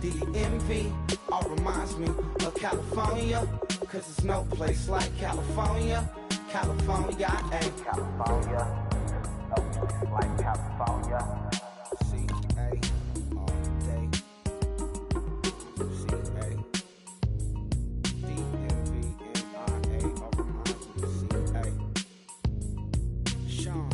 DMV all reminds me of California, cause there's no place like California. California, California, no place like California. CA all day. CA DMV MIA all reminds me of CA. Sean.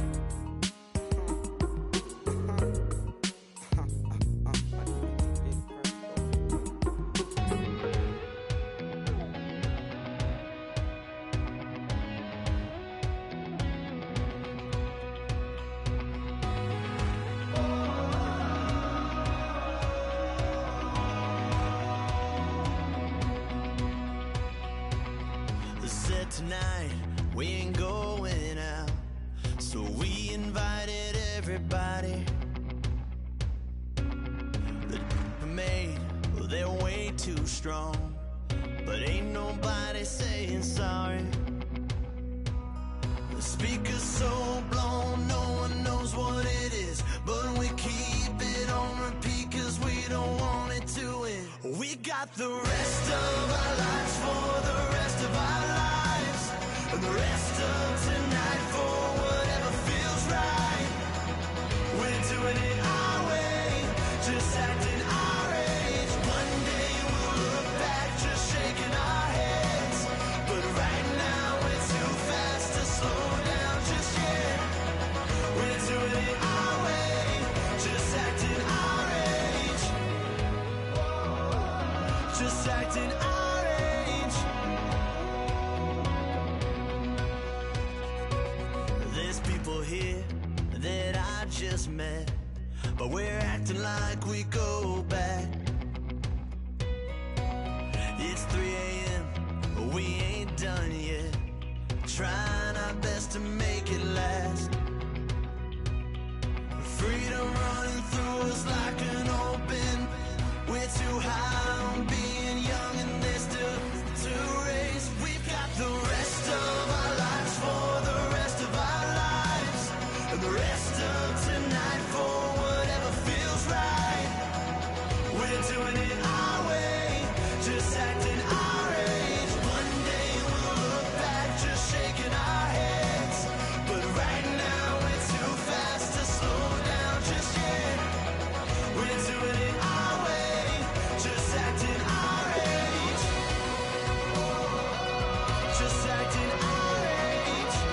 Tonight we ain't going out, so we invited everybody. The made, well, they're way too strong, but ain't nobody saying sorry. The speaker's so blown, no one knows what it is, but we keep it on repeat cause we don't want it to end. We got the rest of our lives for the rest of our lives. And the rest of tonight for whatever feels right. We're doing it our way, just acting our age. One day we'll look back just shaking our heads, but right now we're too fast to slow down just yet. We're doing it our way, just acting our age. Just acting our age. Here that I just met, but we're acting like we go back. It's 3 a.m., but we ain't done yet, trying our best to make it last. Freedom running through us like an open. We're too high on being young and there's still to race. We've got the rest of our lives for the rest of our lives. And the rest of tonight for whatever feels right. We're doing it our way, just acting our age. One day we'll look back just shaking our heads, but right now we're too fast to slow down just yet. We're doing it our way, just acting our age. Just acting our age.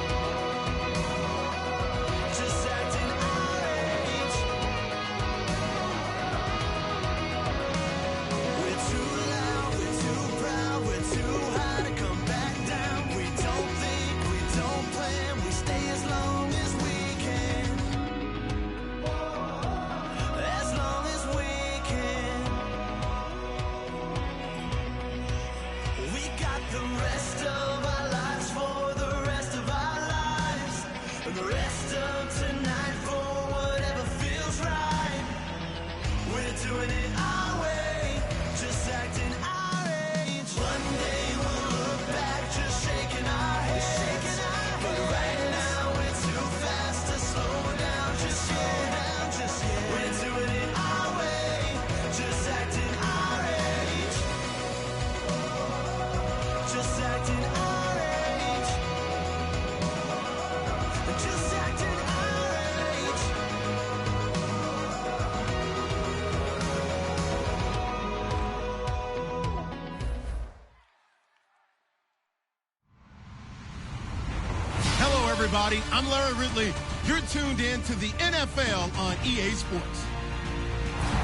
Everybody, I'm Larry Ridley. You're tuned in to the NFL on EA Sports.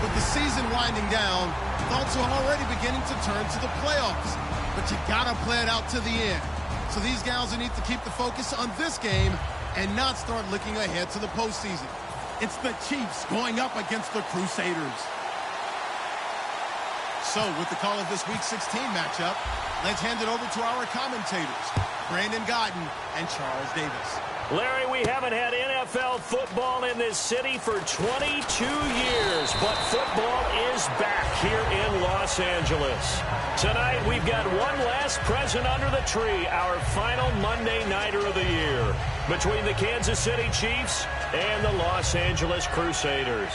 With the season winding down, thoughts are already beginning to turn to the playoffs. But you gotta play it out to the end. So these guys will need to keep the focus on this game and not start looking ahead to the postseason. It's the Chiefs going up against the Crusaders. So with the call of this Week 16 matchup, let's hand it over to our commentators, Brandon Godden and Charles Davis. Larry, we haven't had NFL football in this city for 22 years, but football is back here in Los Angeles. Tonight, we've got one last present under the tree, our final Monday Nighter of the year, between the Kansas City Chiefs and the Los Angeles Crusaders.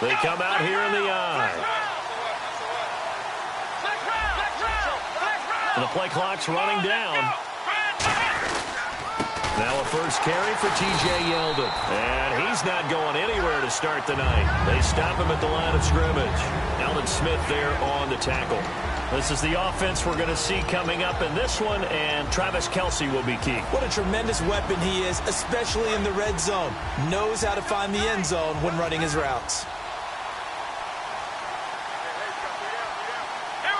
They come out here in the I. The play clock's running down. Now a first carry for T.J. Yeldon. And he's not going anywhere to start the night. They stop him at the line of scrimmage. Alden Smith there on the tackle. This is the offense we're going to see coming up in this one, and Travis Kelce will be key. What a tremendous weapon he is, especially in the red zone. Knows how to find the end zone when running his routes.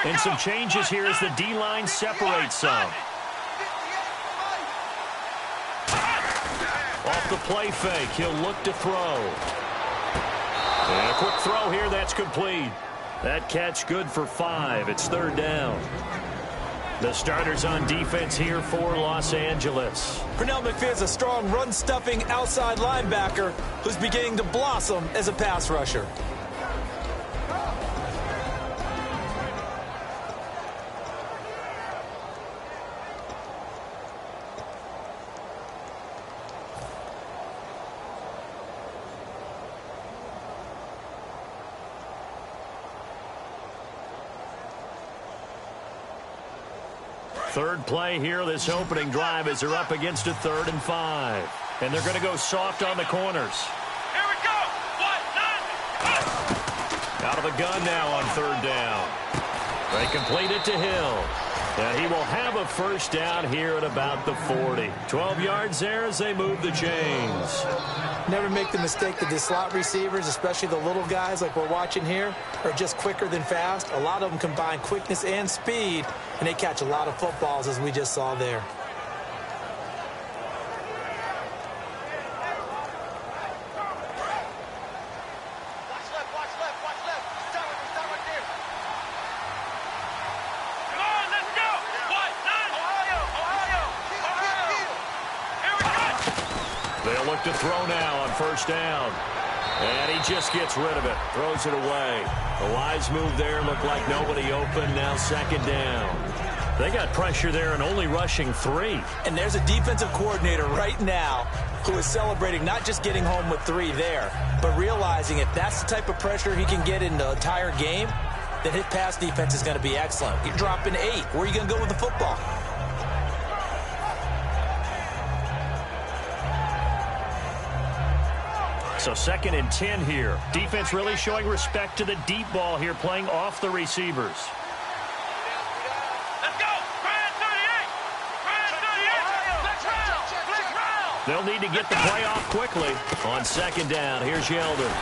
And some changes here as the D-line separates some. Off the play fake, he'll look to throw. And a quick throw here, that's complete. That catch good for 5. It's third down. The starters on defense here for Los Angeles. Pernell McPherson's a strong run-stuffing outside linebacker who's beginning to blossom as a pass rusher. Third play here, this opening drive, as they're up against a 3rd and 5. And they're going to go soft on the corners. Here we go. 1, 9. Out of the gun now on 3rd down. They complete it to Hill. And he will have a first down here at about the 40. 12 yards there as they move the chains. Never make the mistake that the slot receivers, especially the little guys like we're watching here, are just quicker than fast. A lot of them combine quickness and speed, and they catch a lot of footballs, as we just saw there. To throw now on first down. And he just gets rid of it. Throws it away. A wise move there. Looked like nobody open. Now second down. They got pressure there and only rushing 3. And there's a defensive coordinator right now who is celebrating not just getting home with 3 there, but realizing if that's the type of pressure he can get in the entire game, then his pass defense is going to be excellent. You're dropping 8. Where are you going to go with the football? So 2nd and 10 here. Defense really showing respect to the deep ball here, playing off the receivers. Let's go. Grand 38. Grand 38. Let's round. They'll need to get the play off quickly. On 2nd down, here's Yeldon.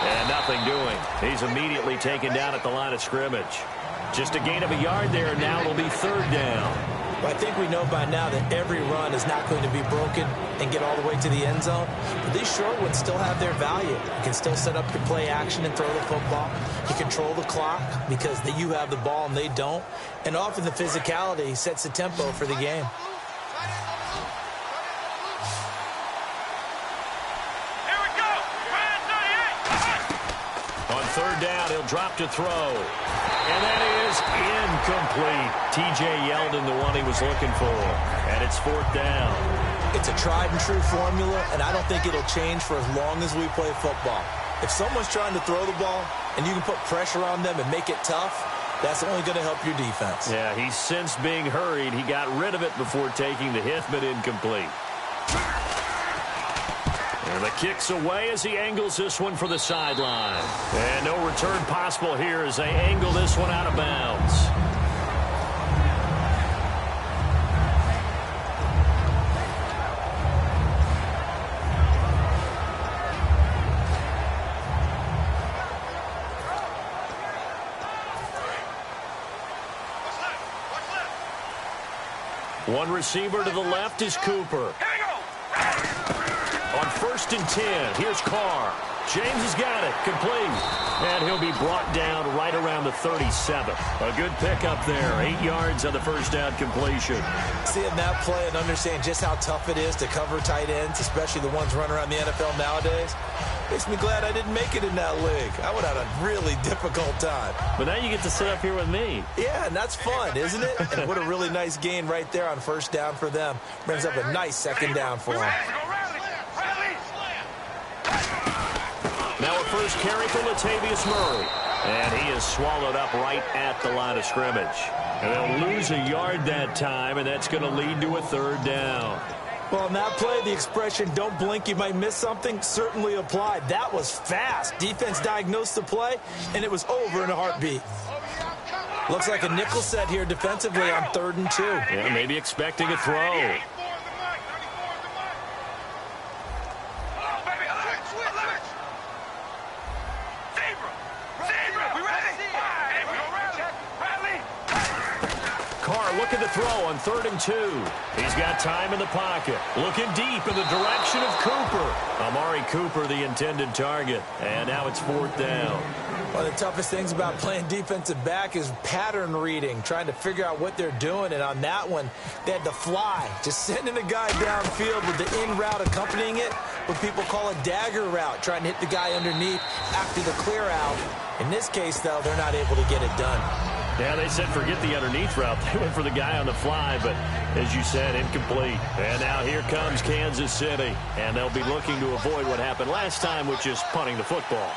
And nothing doing. He's immediately taken down at the line of scrimmage. Just a gain of a yard there. Now it'll be 3rd down. Well, I think we know by now that every run is not going to be broken and get all the way to the end zone. But these short ones still have their value. You can still set up your play action and throw the football. You control the clock because you have the ball and they don't. And often the physicality sets the tempo for the game. Here we go. Grand 38. On 3rd down, he'll drop to throw. And that is incomplete. T.J. Yeldon, the one he was looking for. And it's 4th down. It's a tried-and-true formula, and I don't think it'll change for as long as we play football. If someone's trying to throw the ball and you can put pressure on them and make it tough, that's only going to help your defense. Yeah, he's since being hurried. He got rid of it before taking the hit, but incomplete. And the kick's away as he angles this one for the sideline. And no return possible here as they angle this one out of bounds. One receiver to the left is Cooper. On 1st and 10, here's Carr. James has got it, complete. And he'll be brought down right around the 37. A good pickup there, 8 yards on the first down completion. Seeing that play and understanding just how tough it is to cover tight ends, especially the ones running around the NFL nowadays, makes me glad I didn't make it in that league. I would have had a really difficult time. But now you get to sit up here with me. Yeah, and that's fun, isn't it? And what a really nice gain right there on first down for them. Brings up a nice second down for them. Now a first carry for Latavius Murray. And he is swallowed up right at the line of scrimmage. And they'll lose a yard that time, and that's going to lead to a third down. Well, in that play, the expression, don't blink, you might miss something, certainly applied. That was fast. Defense diagnosed the play, and it was over in a heartbeat. Looks like a nickel set here defensively on 3rd and 2. Yeah, maybe expecting a throw. Looking to throw on 3rd and 2. He's got time in the pocket. Looking deep in the direction of Cooper. Amari Cooper, the intended target. And now it's 4th down. One of the toughest things about playing defensive back is pattern reading, trying to figure out what they're doing. And on that one, they had to fly, just sending a guy downfield with the in route accompanying it, what people call a dagger route, trying to hit the guy underneath after the clear out. In this case, though, they're not able to get it done. Yeah, they said forget the underneath route. They went for the guy on the fly, but as you said, incomplete. And now here comes Kansas City, and they'll be looking to avoid what happened last time, which is punting the football.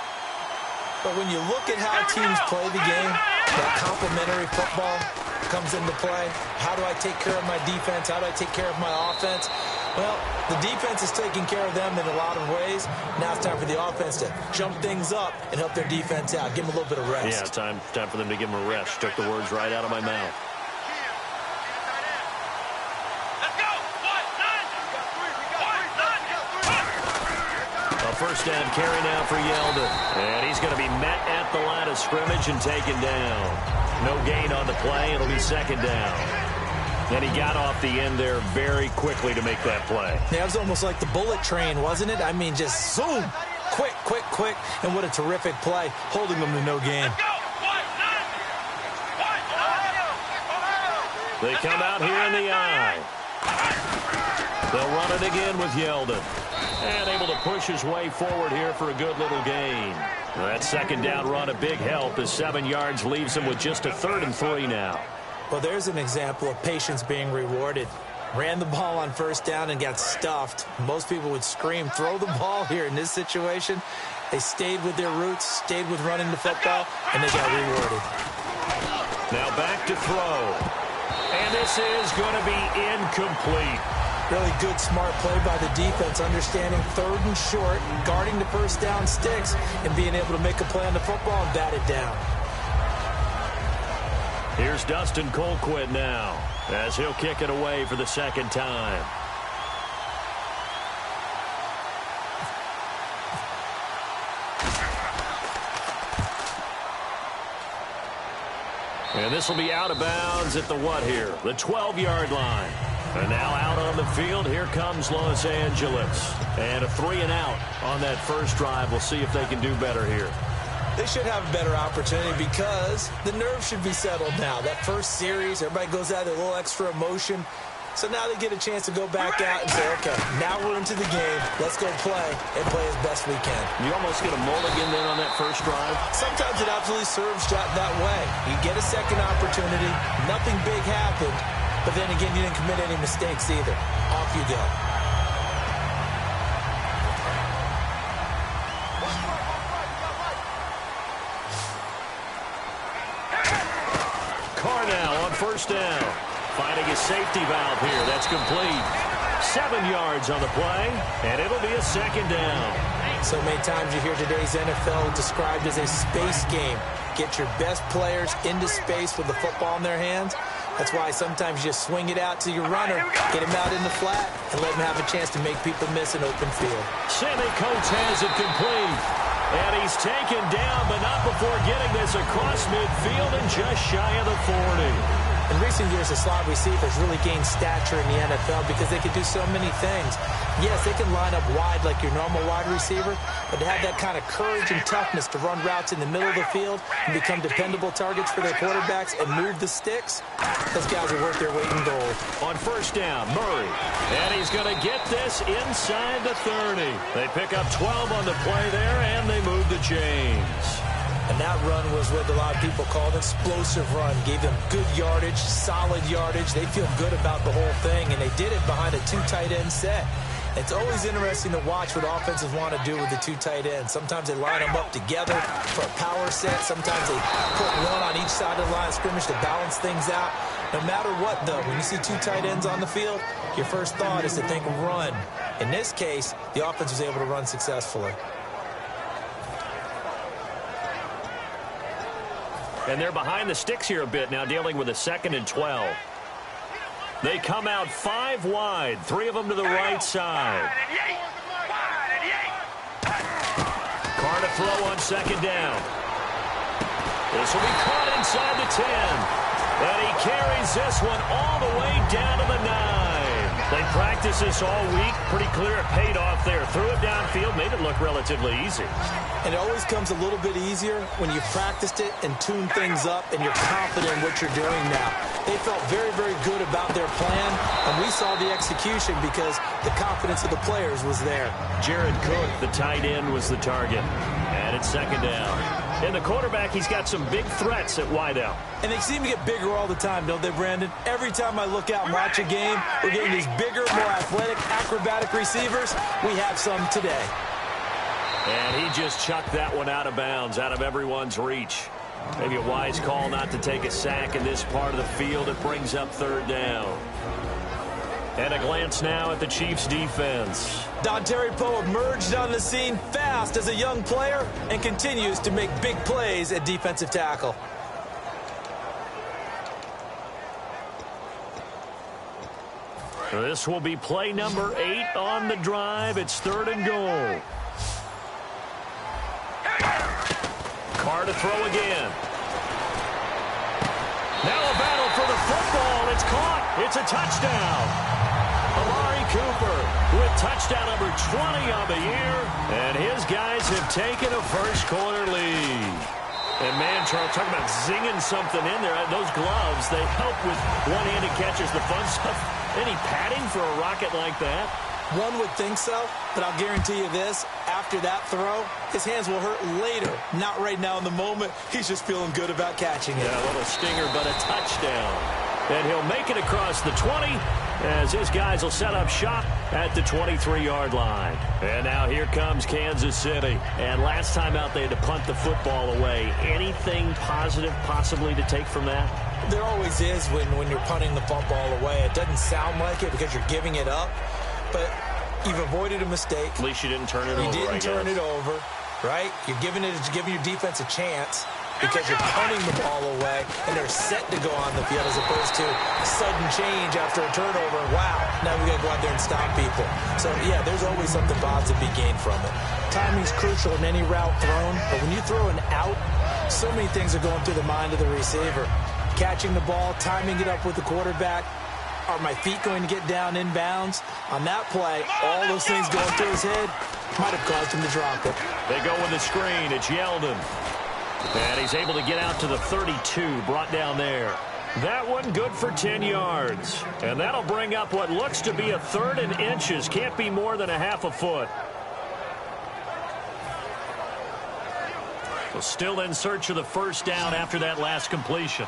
But when you look at how teams play the game, that complementary football comes into play. How do I take care of my defense? How do I take care of my offense? Well, the defense is taking care of them in a lot of ways. Now it's time for the offense to jump things up and help their defense out. Give them a little bit of rest. Yeah, time for them to give them a rest. Took the words right out of my mouth. Let's go. A first down carry now for Yeldon. And he's going to be met at the line of scrimmage and taken down. No gain on the play. It'll be 2nd down. And he got off the end there very quickly to make that play. Yeah, it was almost like the bullet train, wasn't it? I mean, just zoom. Quick, quick, quick. And what a terrific play, holding them to no gain. They come out here in the eye. They'll run it again with Yeldon. And able to push his way forward here for a good little gain. That 2nd down run, a big help as 7 yards leaves him with just a 3rd and 3 now. Well, there's an example of patience being rewarded. Ran the ball on 1st down and got stuffed. Most people would scream, throw the ball here in this situation. They stayed with their roots, stayed with running the football, and they got rewarded. Now back to throw. And this is going to be incomplete. Really good, smart play by the defense, understanding 3rd and short, guarding the 1st down sticks, and being able to make a play on the football and bat it down. Here's Dustin Colquitt now, as he'll kick it away for the 2nd time. And this will be out of bounds at the what here? The 12-yard line. And now out on the field, here comes Los Angeles. And a 3 and out on that first drive. We'll see if they can do better here. They should have a better opportunity because the nerves should be settled now. That first series, everybody goes out with a little extra emotion. So now they get a chance to go back out and say, okay, now we're into the game. Let's go play and play as best we can. You almost get a mulligan then on that first drive. Sometimes it absolutely serves that way. You get a second opportunity. Nothing big happened. But then again, you didn't commit any mistakes either. Off you go. Now on 1st down. Finding a safety valve here. That's complete. 7 yards on the play, and it'll be a 2nd down. So many times you hear today's NFL described as a space game. Get your best players into space with the football in their hands. That's why sometimes you just swing it out to your runner, get him out in the flat, and let him have a chance to make people miss an open field. Sammy Coates has it complete. And he's taken down, but not before getting this across midfield and just shy of the 40. In recent years, the slot receivers really gained stature in the NFL because they can do so many things. Yes, they can line up wide like your normal wide receiver, but to have that kind of courage and toughness to run routes in the middle of the field and become dependable targets for their quarterbacks and move the sticks, those guys are worth their weight in gold. On 1st down, Murray. And he's going to get this inside the 30. They pick up 12 on the play there, and they move the chains. And that run was what a lot of people call an explosive run. Gave them good yardage, solid yardage. They feel good about the whole thing, and they did it behind a 2 tight end set. It's always interesting to watch what offenses want to do with the two tight ends. Sometimes they line them up together for a power set. Sometimes they put one on each side of the line of scrimmage to balance things out. No matter what, though, when you see two tight ends on the field, your first thought is to think run. In this case, the offense was able to run successfully. And they're behind the sticks here a bit now, dealing with a 2nd and 12. They come out 5 wide, 3 of them to the right side. Carr to throw on 2nd down. This will be caught inside the 10. And he carries this one all the way down to the 9. They practiced this all week. Pretty clear it paid off there. Threw it downfield, made it look relatively easy. And it always comes a little bit easier when you've practiced it and tuned things up and you're confident in what you're doing now. They felt very, very good about their plan, and we saw the execution because the confidence of the players was there. Jared Cook, the tight end, was the target. And it's 2nd down. And the quarterback, he's got some big threats at wideout. And they seem to get bigger all the time, don't they, Brandon? Every time I look out and watch a game, we're getting these bigger, more athletic, acrobatic receivers. We have some today. And he just chucked that one out of bounds, out of everyone's reach. Maybe a wise call not to take a sack in this part of the field. It brings up 3rd down. And a glance now at the Chiefs' defense. Dontari Poe emerged on the scene fast as a young player and continues to make big plays at defensive tackle. This will be play number 8 on the drive. It's 3rd and goal. Carr to throw again. Now a battle for the football. It's caught. It's a touchdown. Amari Cooper with touchdown number 20 on the year. And his guys have taken a first-quarter lead. And, man, Charles, talking about zinging something in there. Those gloves, they help with one-handed catches, the fun stuff. Any padding for a rocket like that? One would think so, but I'll guarantee you this. After that throw, his hands will hurt later. Not right now in the moment. He's just feeling good about catching it. Yeah, a little stinger, but a touchdown. And he'll make it across the 20 as his guys will set up shop at the 23-yard line. And now here comes Kansas City. And last time out, they had to punt the football away. Anything positive possibly to take from that? There always is when you're punting the football away. It doesn't sound like it because you're giving it up, but you've avoided a mistake. At least you didn't turn it over. You didn't turn it over, right? You're giving your defense a chance because you're punting the ball away, and they're set to go on the field as opposed to a sudden change after a turnover. Wow, now we got to go out there and stop people. So, yeah, there's always something positive to be gained from it. Timing's crucial in any route thrown, but when you throw an out, so many things are going through the mind of the receiver. Catching the ball, timing it up with the quarterback. Are my feet going to get down in bounds? On that play, all those things going through his head might have caused him to drop it. They go with the screen. It's Yeldon. And he's able to get out to the 32, brought down there. That one good for 10 yards. And that'll bring up what looks to be a 3rd and inches. Can't be more than a half a foot. So still in search of the first down after that last completion.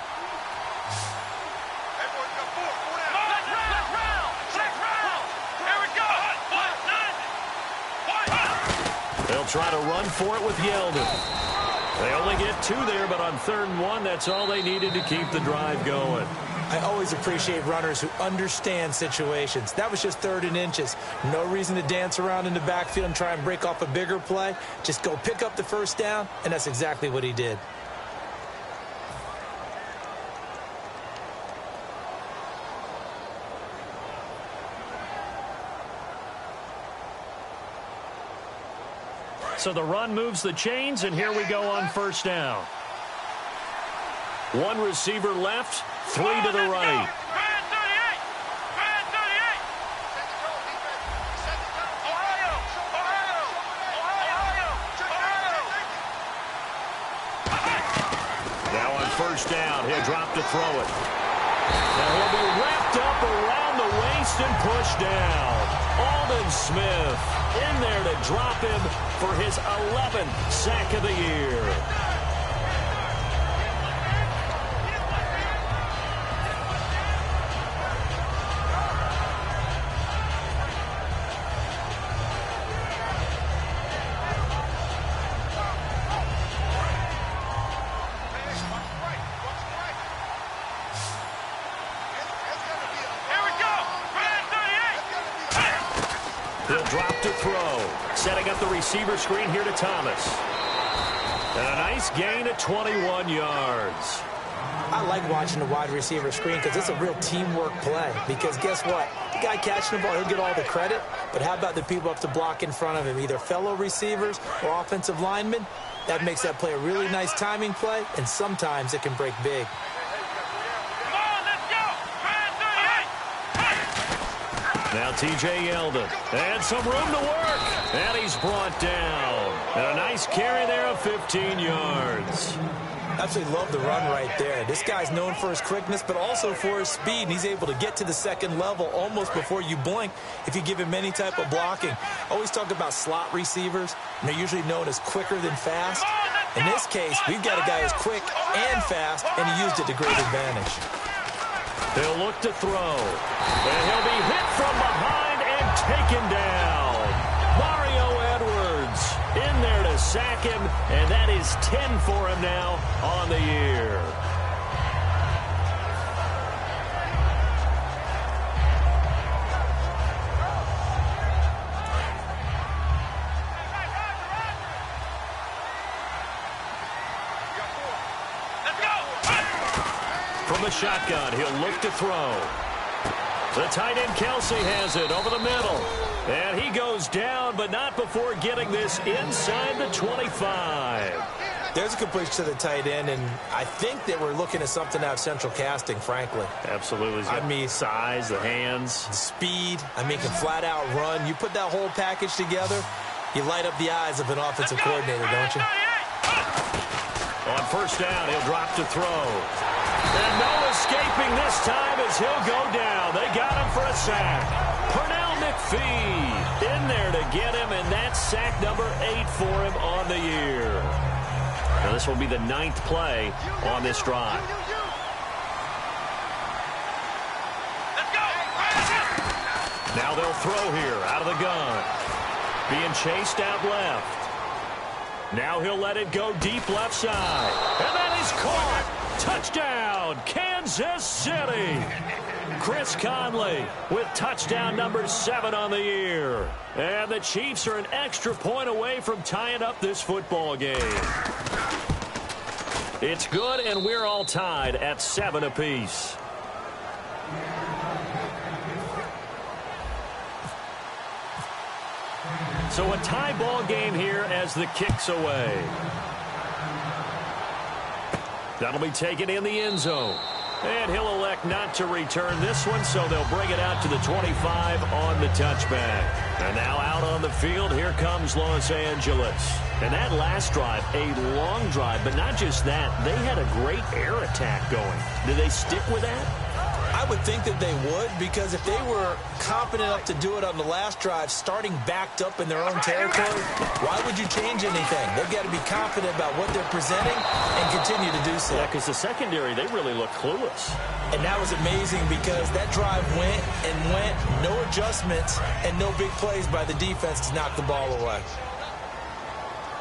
They'll try to run for it with Yeldon. They only get 2 there, but on 3rd and 1, that's all they needed to keep the drive going. I always appreciate runners who understand situations. That was just 3rd and inches. No reason to dance around in the backfield and try and break off a bigger play. Just go pick up the first down, and that's exactly what he did. So the run moves the chains, and here we go on first down. 1 receiver left, 3 to the right. Now on first down, he'll drop to throw it. Now he'll be wrapped up around the waist and pushed down. Aldon Smith in there to drop him for his 11th sack of the year. drop to throw. Setting up the receiver screen here to Thomas. And a nice gain of 21 yards. I like watching the wide receiver screen because it's a real teamwork play. Because guess what? The guy catching the ball, he'll get all the credit. But how about the people up to block in front of him, either fellow receivers or offensive linemen? That makes that play a really nice timing play, and sometimes it can break big. Now T.J. Yeldon. And some room to work. And he's brought down. And a nice carry there of 15 yards. Absolutely love the run right there. This guy's known for his quickness, but also for his speed. And he's able to get to the second level almost before you blink if you give him any type of blocking. I always talk about slot receivers, and they're usually known as quicker than fast. In this case, we've got a guy who's quick and fast, and he used it to great advantage. They'll look to throw. And he'll be hit from behind and taken down. Mario Edwards in there to sack him, and that is 10 for him now on the year. From the shotgun, he'll look to throw. The tight end Kelsey has it over the middle. And he goes down, but not before getting this inside the 25. There's a completion to the tight end, and I think that we're looking at something out of central casting, frankly. Absolutely. I mean, size, the hands. The speed. I mean, can flat out run. You put that whole package together, you light up the eyes of an offensive coordinator, don't you? On first down, he'll drop to throw. And no escaping this time as he'll go down. They got him for a sack. Pernell McPhee in there to get him, and that's sack number 8 for him on the year. Now this will be the 9th play on this drive. Now they'll throw here out of the gun. Being chased out left. Now he'll let it go deep left side. And that is caught. Touchdown, Kansas City. Chris Conley with touchdown number 7 on the year. And the Chiefs are an extra point away from tying up this football game. It's good, and we're all tied at 7 apiece. So a tie ball game here as the kick's away. That'll be taken in the end zone. And he'll elect not to return this one, so they'll bring it out to the 25 on the touchback. And now out on the field, here comes Los Angeles. And that last drive, a long drive, but not just that. They had a great air attack going. Did they stick with that? I would think that they would, because if they were confident enough to do it on the last drive, starting backed up in their own territory, why would you change anything? They've got to be confident about what they're presenting and continue to do so. Yeah, because the secondary, they really look clueless. And that was amazing because that drive went and went, no adjustments, and no big plays by the defense to knock the ball away.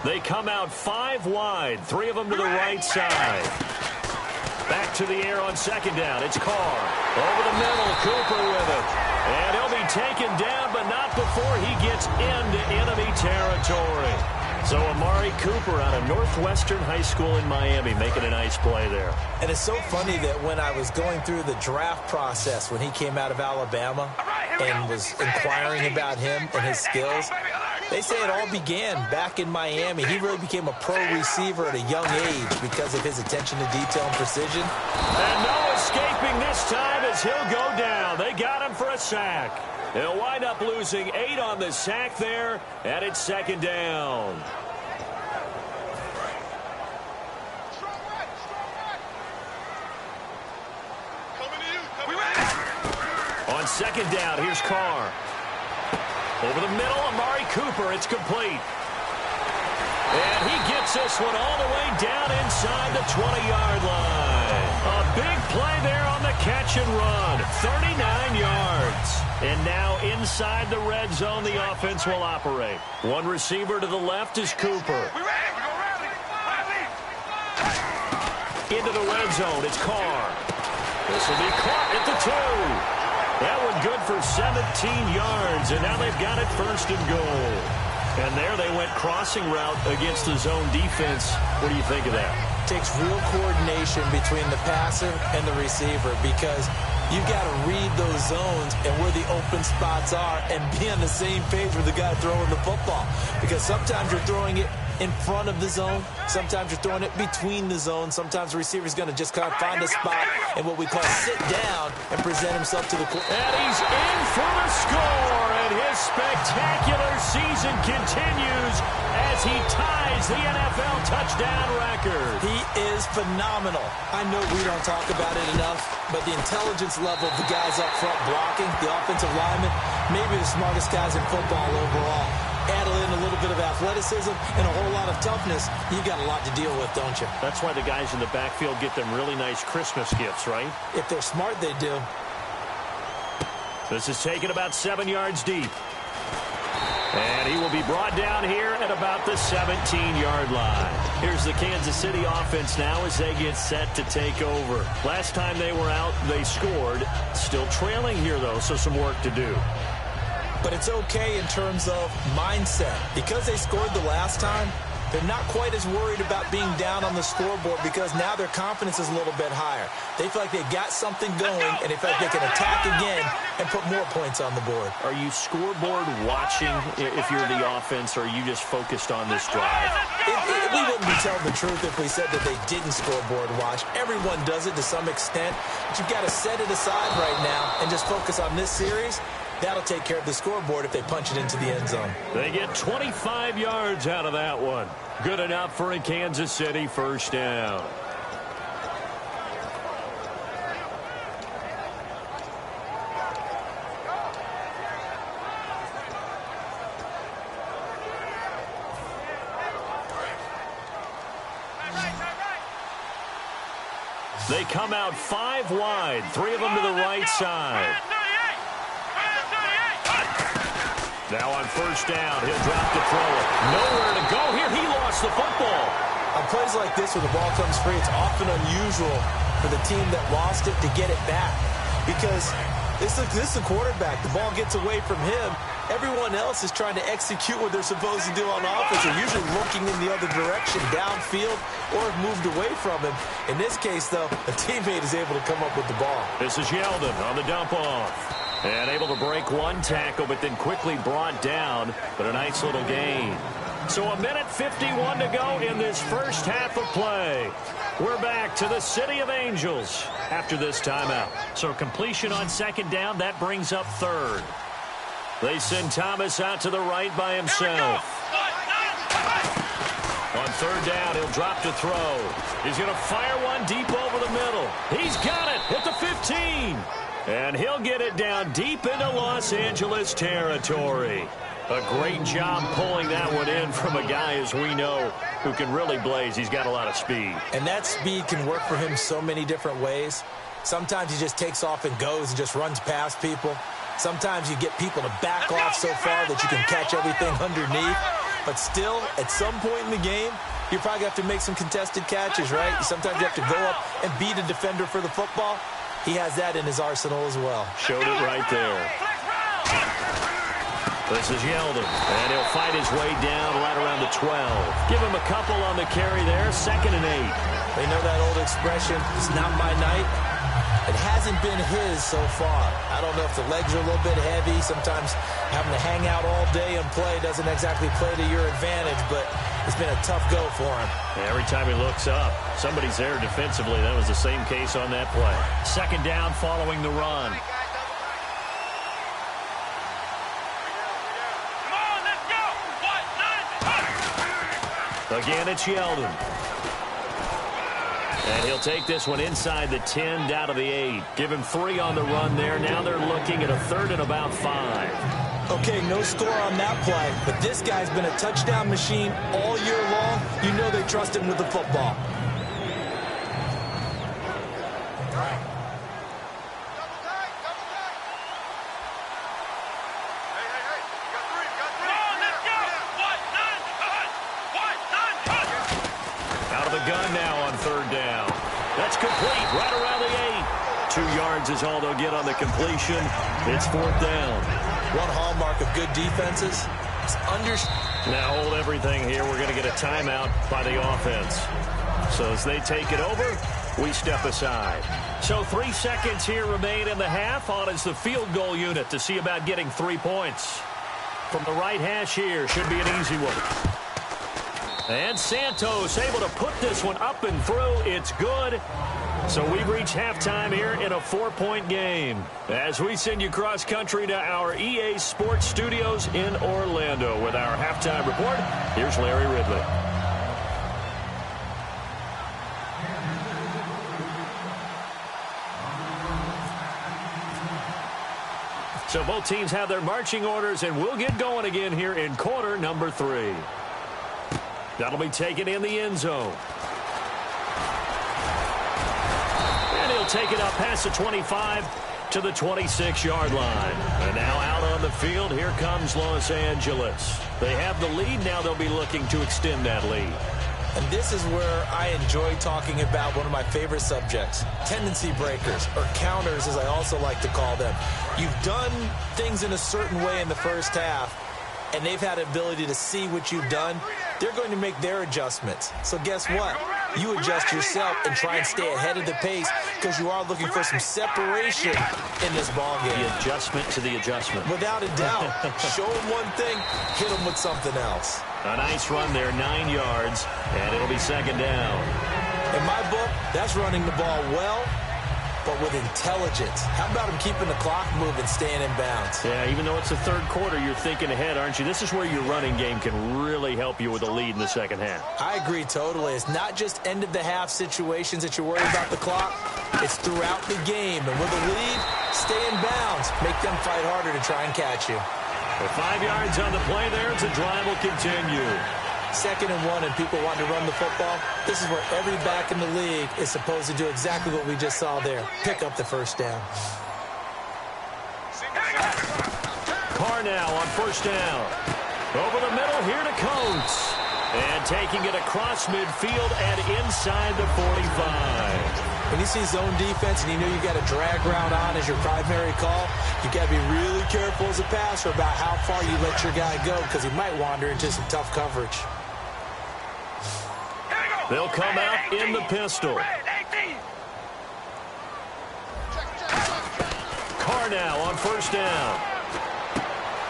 They come out 5 wide, 3 of them to the right side. Back to the air on second down. It's Carr. Over the middle, Cooper with it. And he'll be taken down, but not before he gets into enemy territory. So Amari Cooper out of Northwestern High School in Miami making a nice play there. And it's so funny that when I was going through the draft process when he came out of Alabama and was inquiring about him and his skills, they say it all began back in Miami. He really became a pro receiver at a young age because of his attention to detail and precision. And no escaping this time as he'll go down. They got him for a sack. They'll wind up losing 8 on the sack there, and it's second down. On second down, here's Carr. Over the middle, Amari Cooper. It's complete. And he gets this one all the way down inside the 20-yard line. A big play there on the catch and run. 39 yards. And now inside the red zone, the offense will operate. One receiver to the left is Cooper. Into the red zone, it's Carr. This will be caught at the 2. That one good for 17 yards, and now they've got it first and goal. And there they went crossing route against the zone defense. What do you think of that? Takes real coordination between the passer and the receiver because you've got to read those zones and where the open spots are and be on the same page with the guy throwing the football. Because sometimes you're throwing it in front of the zone. Sometimes you're throwing it between the zones. Sometimes the receiver's going to just kind of find a spot and what we call sit down and present himself to the quarterback. And he's in for the score, and his spectacular season continues as he ties the NFL touchdown record. He is phenomenal. I know we don't talk about it enough, but the intelligence level of the guys up front blocking, the offensive linemen, maybe the smartest guys in football overall. Add in a little bit of athleticism and a whole lot of toughness, you got a lot to deal with, don't you? That's why the guys in the backfield get them really nice Christmas gifts, right? If they're smart, they do. This is taken about 7 yards deep. And he will be brought down here at about the 17-yard line. Here's the Kansas City offense now as they get set to take over. Last time they were out, they scored. Still trailing here, though, so some work to do. But it's okay in terms of mindset. Because they scored the last time, they're not quite as worried about being down on the scoreboard because now their confidence is a little bit higher. They feel like they got something going, and they feel like they can attack again and put more points on the board. Are you scoreboard watching if you're the offense, or are you just focused on this drive? We wouldn't be telling the truth if we said that they didn't scoreboard watch. Everyone does it to some extent, but you've got to set it aside right now and just focus on this series. That'll take care of the scoreboard if they punch it into the end zone. They get 25 yards out of that one. Good enough for a Kansas City first down. They come out 5 wide, 3 of them to the right side. Now on first down, he'll drop to throw it. Nowhere to go here. He lost the football. On plays like this where the ball comes free, it's often unusual for the team that lost it to get it back. Because this is the quarterback. The ball gets away from him. Everyone else is trying to execute what they're supposed to do on offense. They're usually looking in the other direction, downfield, or have moved away from him. In this case, though, a teammate is able to come up with the ball. This is Yeldon on the dump off. And able to break one tackle, but then quickly brought down. But a nice little gain. So 1:51 to go in this first half of play. We're back to the City of Angels after this timeout. So completion on second down, that brings up third. They send Thomas out to the right by himself. On third down, he'll drop to throw. He's going to fire one deep over the middle. He's got it at the 15. And he'll get it down deep into Los Angeles territory. A great job pulling that one in from a guy, as we know, who can really blaze. He's got a lot of speed. And that speed can work for him so many different ways. Sometimes he just takes off and goes and just runs past people. Sometimes you get people to back off so far that you can catch everything underneath. But still, at some point in the game, you probably have to make some contested catches, right? Sometimes you have to go up and beat a defender for the football. He has that in his arsenal as well. Showed it right there. This is Yeldon, and he'll fight his way down right around the 12. Give him a couple on the carry there, 2nd and 8. They know that old expression, it's not my night. It hasn't been his so far. I don't know if the legs are a little bit heavy. Sometimes having to hang out all day and play doesn't exactly play to your advantage, but it's been a tough go for him. Every time he looks up, somebody's there defensively. That was the same case on that play. 2nd down following the run. Again, it's Yeldon. And he'll take this one inside the 10, down to the 8. Give him 3 on the run there. Now they're looking at a 3rd and about 5. Okay, no score on that play, but this guy's been a touchdown machine all year long. You know they trust him with the football. Out of the gun now on 3rd down. That's complete right around the 8. 2 yards is all they'll get on the completion. It's 4th down. One hallmark of good defenses is Now hold everything here. We're going to get a timeout by the offense. So as they take it over, we step aside. So 3 seconds here remain in the half. On is the field goal unit to see about getting 3 points. From the right hash here, should be an easy one. And Santos able to put this one up and through. It's good. So we've reached halftime here in a 4-point game. As we send you cross-country to our EA Sports Studios in Orlando with our halftime report, here's Larry Ridley. So both teams have their marching orders, and we'll get going again here in quarter number 3. That'll be taken in the end zone. And he'll take it up past the 25 to the 26-yard line. And now out on the field, here comes Los Angeles. They have the lead. Now they'll be looking to extend that lead. And this is where I enjoy talking about one of my favorite subjects, tendency breakers, or counters as I also like to call them. You've done things in a certain way in the first half, and they've had the ability to see what you've done. They're going to make their adjustments. So guess what? You adjust yourself and try and stay ahead of the pace because you are looking for some separation in this ball game. The adjustment to the adjustment. Without a doubt. Show them one thing, hit them with something else. A nice run there, 9 yards, and it'll be 2nd down. In my book, that's running the ball well, but with intelligence. How about him keeping the clock moving, staying in bounds? Yeah, even though it's the 3rd quarter, you're thinking ahead, aren't you? This is where your running game can really help you with a lead in the 2nd half. I agree totally. It's not just end-of-the-half situations that you're worried about the clock. It's throughout the game. And with a lead, stay in bounds. Make them fight harder to try and catch you. With 5 yards on the play there, the drive will continue. 2nd and 1 and people want to run the football. This is where every back in the league is supposed to do exactly what we just saw there. Pick up the 1st down. Carr now on 1st down. Over the middle here to Coates. And taking it across midfield and inside the 45. When you see zone defense and you know you got a drag route on as your primary call, you got to be really careful as a passer about how far you let your guy go because he might wander into some tough coverage. They'll come out in the pistol. Carr now on 1st down.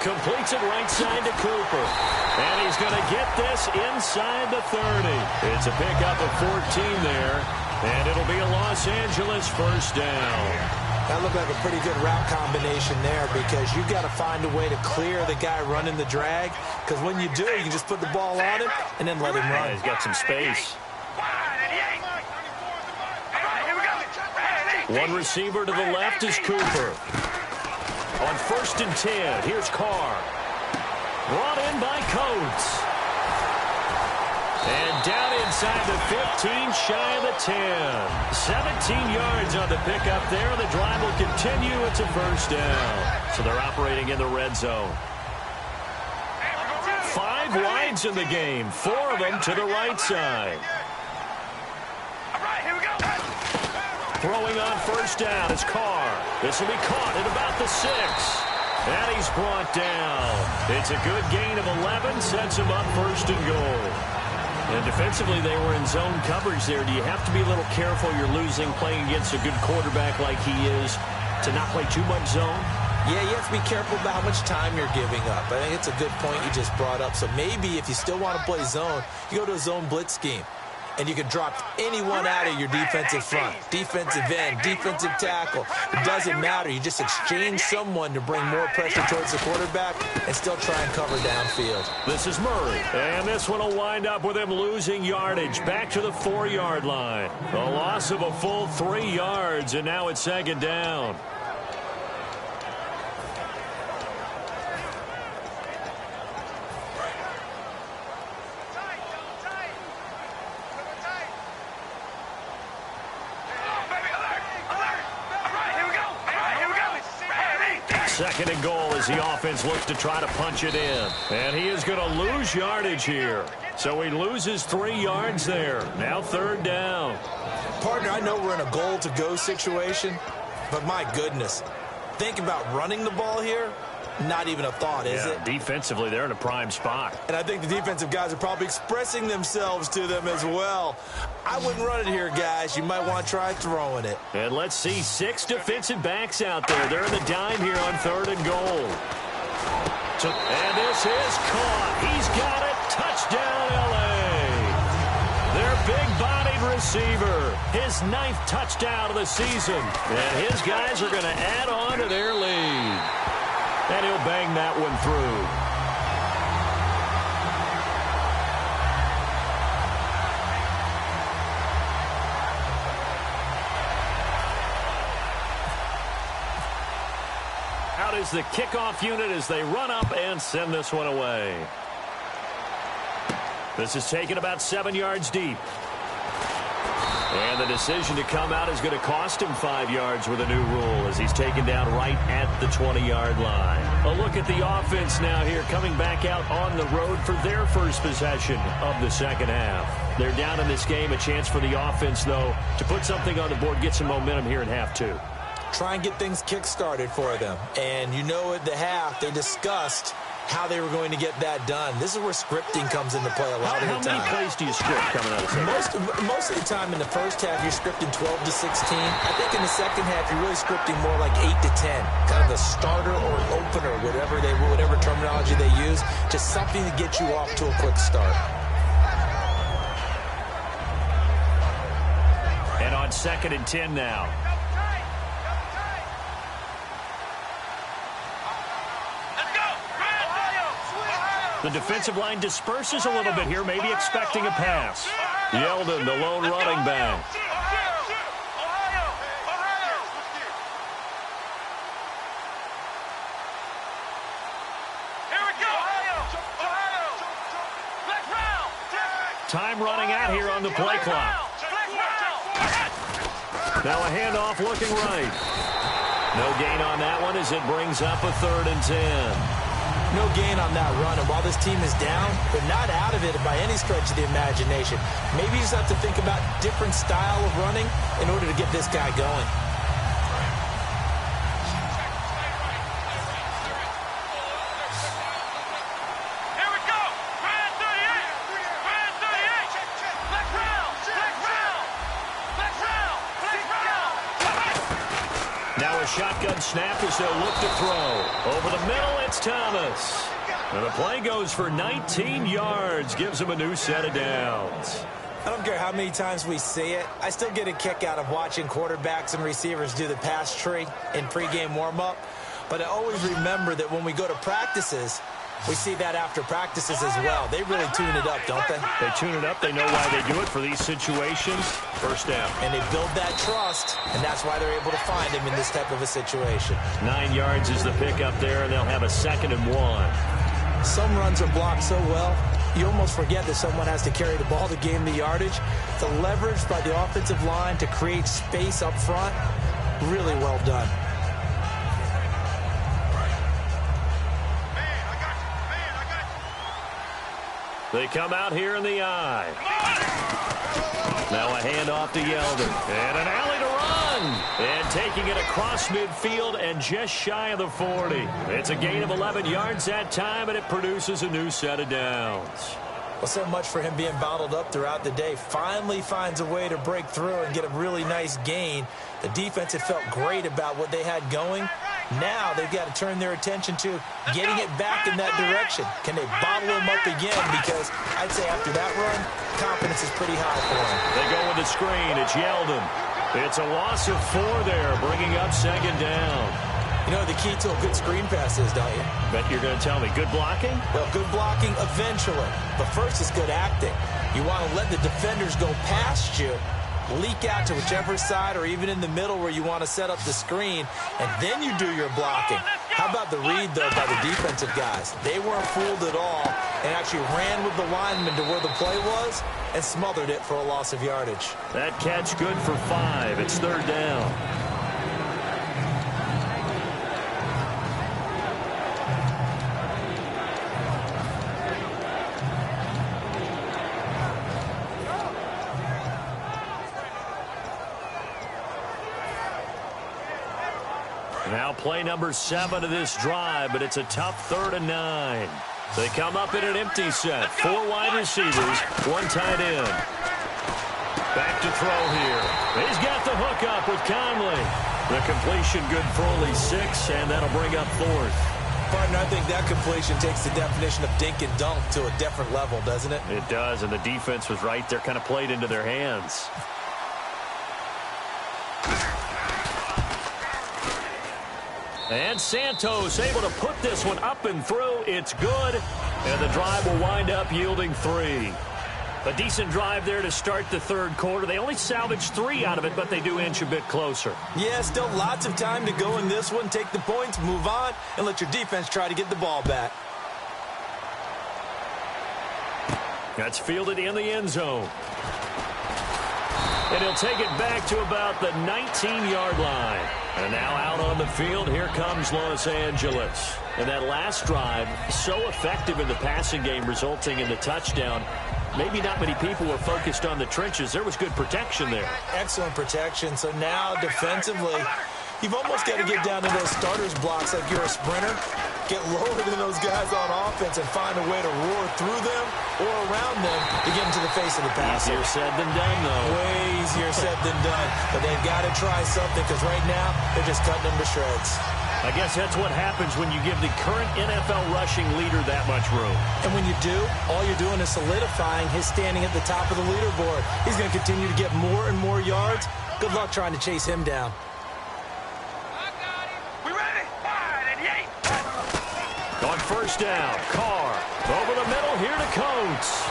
Completes it right side to Cooper. And he's going to get this inside the 30. It's a pickup of 14 there. And it'll be a Los Angeles 1st down. That looked like a pretty good route combination there because you've got to find a way to clear the guy running the drag. Because when you do, you can just put the ball on him and then let him run. Yeah, he's got some space. One receiver to the left is Cooper. On 1st and 10, here's Carr. Brought in by Coates. And down inside the 15, shy of the 10. 17 yards on the pickup there. The drive will continue. It's a 1st down. So they're operating in the red zone. 5 wides in the game. 4 of them to the right side. Throwing on 1st down is Carr. This will be caught at about the 6. And he's brought down. It's a good gain of 11. Sets him up 1st and goal. And defensively, they were in zone coverage there. Do you have to be a little careful? You're losing, playing against a good quarterback like he is, to not play too much zone? Yeah, you have to be careful about how much time you're giving up. I think it's a good point you just brought up. So maybe if you still want to play zone, you go to a zone blitz scheme. And you can drop anyone out of your defensive front, defensive end, defensive tackle. It doesn't matter. You just exchange someone to bring more pressure towards the quarterback and still try and cover downfield. This is Murray. And this one will wind up with him losing yardage back to the 4-yard line. A loss of a full 3 yards, and now it's 2nd down. Second and goal as the offense looks to try to punch it in. And he is going to lose yardage here. So he loses 3 yards there. Now 3rd down. Partner, I know we're in a goal-to-go situation, But my goodness, think about running the ball here. Not even a thought, is it? Defensively, they're in a prime spot. And I think the defensive guys are probably expressing themselves to them as well. I wouldn't run it here, guys. You might want to try throwing it. And let's see 6 defensive backs out there. They're in the dime here on 3rd and goal. And this is caught. He's got it. Touchdown, L.A. Their big-bodied receiver. His 9th touchdown of the season. And his guys are going to add on to their lead. And he'll bang that one through. Out is the kickoff unit as they run up and send this one away. This is taken about 7 yards deep. And the decision to come out is going to cost him 5 yards with a new rule as he's taken down right at the 20-yard line. A look at the offense now here coming back out on the road for their first possession of the second half. They're down in this game. A chance for the offense, though, to put something on the board, get some momentum here in half 2. Try and get things kick-started for them. And you know at the half they discussed how they were going to get that done. This is where scripting comes into play a lot of the time. How many plays do you script coming out of the second? Most of the time in the first half, you're scripting 12 to 16. I think in the second half, you're really scripting more like 8 to 10. Kind of a starter or opener, whatever terminology they use. Just something to get you off to a quick start. And on 2nd and 10 now. The defensive line disperses a little bit here, maybe expecting a pass. Yeldon, the lone running back. Time running out here on the play clock. Now a handoff looking right. No gain on that one as it brings up a 3rd and 10. No gain on that run, and while this team is down, they're not out of it by any stretch of the imagination. Maybe you just have to think about different style of running in order to get this guy going. Here we go! Brand 38! Brand 38! Black round! Black round! Black round! Black round! Now a shotgun snap as they'll look to throw. Over the middle, it's Thomas. And the play goes for 19 yards. Gives him a new set of downs. I don't care how many times we see it. I still get a kick out of watching quarterbacks and receivers do the pass tree in pregame warm-up. But I always remember that when we go to practices, we see that after practices as well. They really tune it up, don't they? They tune it up. They know why they do it for these situations. First down. And they build that trust, and that's why they're able to find him in this type of a situation. 9 yards is the pick up there, and they'll have a 2nd and 1. Some runs are blocked so well, you almost forget that someone has to carry the ball to gain the yardage. The leverage by the offensive line to create space up front, really well done. They come out here in the eye. Now a handoff to Yeldon. And an alley to run. And taking it across midfield and just shy of the 40. It's a gain of 11 yards that time, and it produces a new set of downs. Well, so much for him being bottled up throughout the day. Finally finds a way to break through and get a really nice gain. The defense had felt great about what they had going. Now they've got to turn their attention to getting it back in that direction. Can they bottle him up again? Because I'd say after that run, confidence is pretty high for them. They go with the screen. It's Yeldon. It's a loss of 4 there, bringing up 2nd down. You know the key to a good screen pass is, don't you? Bet you're going to tell me. Good blocking? Well, good blocking eventually. But first is good acting. You want to let the defenders go past you, leak out to whichever side or even in the middle where you want to set up the screen, and then you do your blocking. How about the read, though, by the defensive guys? They weren't fooled at all and actually ran with the lineman to where the play was and smothered it for a loss of yardage. That catch good for 5. It's 3rd down. Now play number 7 of this drive, but it's a tough 3rd and 9. They come up in an empty set. 4 wide receivers, 1 tight end. Back to throw here. He's got the hook up with Conley. The completion good for only 6, and that'll bring up 4th. Partner, I think that completion takes the definition of dink and dunk to a different level, doesn't it? It does, and the defense was right there, kind of played into their hands. And Santos able to put this one up and through. It's good, and the drive will wind up yielding 3. A decent drive there to start the 3rd quarter. They only salvaged 3 out of it, but they do inch a bit closer. Yeah, still lots of time to go in this one. Take the points, move on, and let your defense try to get the ball back. That's fielded in the end zone. And he'll take it back to about the 19-yard line. And now out on the field, here comes Los Angeles. And that last drive, so effective in the passing game, resulting in the touchdown. Maybe not many people were focused on the trenches. There was good protection there. Excellent protection. So now defensively, you've almost got to get down to those starters blocks like you're a sprinter. Get lower than those guys on offense and find a way to roar through them or around them to get into the face of the passer. Easier said than done, though. Way easier said than done. But they've got to try something because right now they're just cutting them to shreds. I guess that's what happens when you give the current NFL rushing leader that much room. And when you do, all you're doing is solidifying his standing at the top of the leaderboard. He's going to continue to get more and more yards. Good luck trying to chase him down. We ready? Fire and yay! On 1st down, Carr over the middle here to Coates.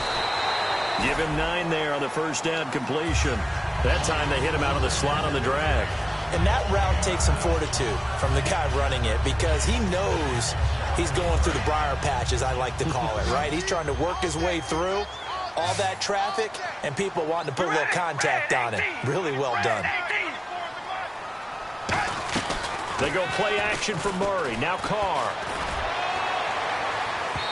Give him 9 there on the 1st down completion. That time they hit him out of the slot on the drag. And that route takes some fortitude from the guy running it because he knows he's going through the briar patch, as I like to call it, right? He's trying to work his way through all that traffic and people wanting to put a little contact on it. Really well done. They go play action for Murray. Now Carr.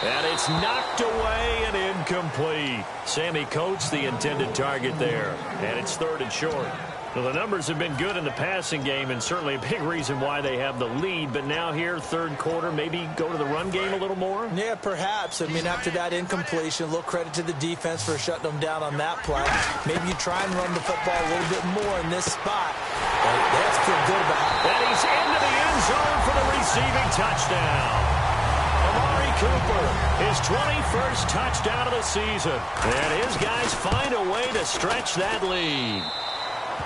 And it's knocked away and incomplete. Sammy Coates, the intended target there. And it's 3rd and short. Well, the numbers have been good in the passing game and certainly a big reason why they have the lead. But now here, 3rd quarter, maybe go to the run game a little more? Yeah, perhaps. I mean, after that incompletion, a little credit to the defense for shutting them down on that play. Maybe you try and run the football a little bit more in this spot. But that's feel good about it. And he's into the end zone for the receiving touchdown. Amari Cooper, his 21st touchdown of the season. And his guys find a way to stretch that lead.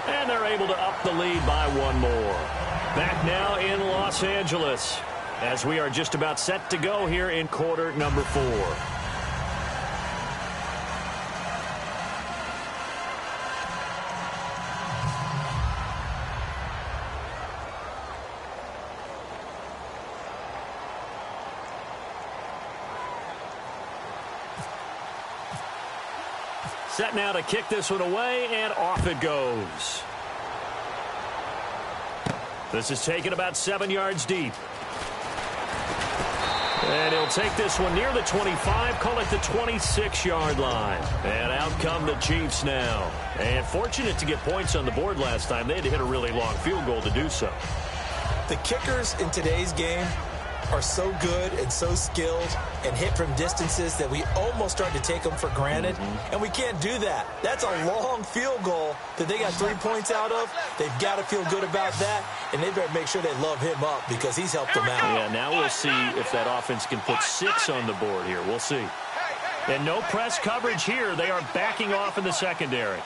And they're able to up the lead by 1 more. Back now in Los Angeles as we are just about set to go here in quarter number 4. Set now to kick this one away, and off it goes. This is taken about 7 yards deep. And he'll take this one near the 25, call it the 26-yard line. And out come the Chiefs now. And fortunate to get points on the board last time. They had to hit a really long field goal to do so. The kickers in today's game are so good and so skilled and hit from distances that we almost start to take them for granted. And we can't do that. That's a long field goal that they got 3 points out of. They've got to feel good about that, and they better make sure they love him up because he's helped them out. Yeah, now we'll see if that offense can put 6 on the board here. We'll see. And no press coverage here. They are backing off in the secondary.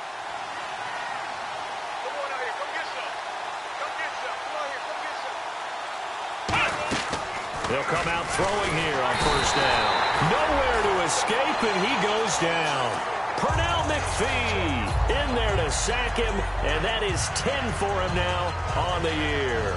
They'll come out throwing here on 1st down. Nowhere to escape, and he goes down. Pernell McPhee in there to sack him, and that is 10 for him now on the year.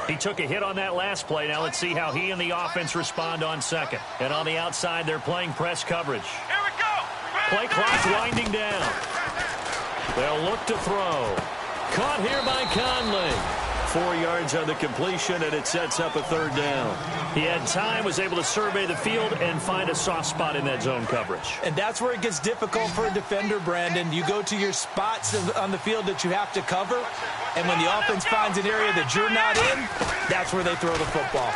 He took a hit on that last play. Now let's see how he and the offense respond on second. And on the outside, they're playing press coverage. Here we go. Play clock winding down. They'll look to throw. Caught here by Conley. 4 yards on the completion, and it sets up a third down. He had time, was able to survey the field and find a soft spot in that zone coverage. And that's where it gets difficult for a defender, Brandon. You go to your spots on the field that you have to cover, and when the offense finds an area that you're not in, that's where they throw the football.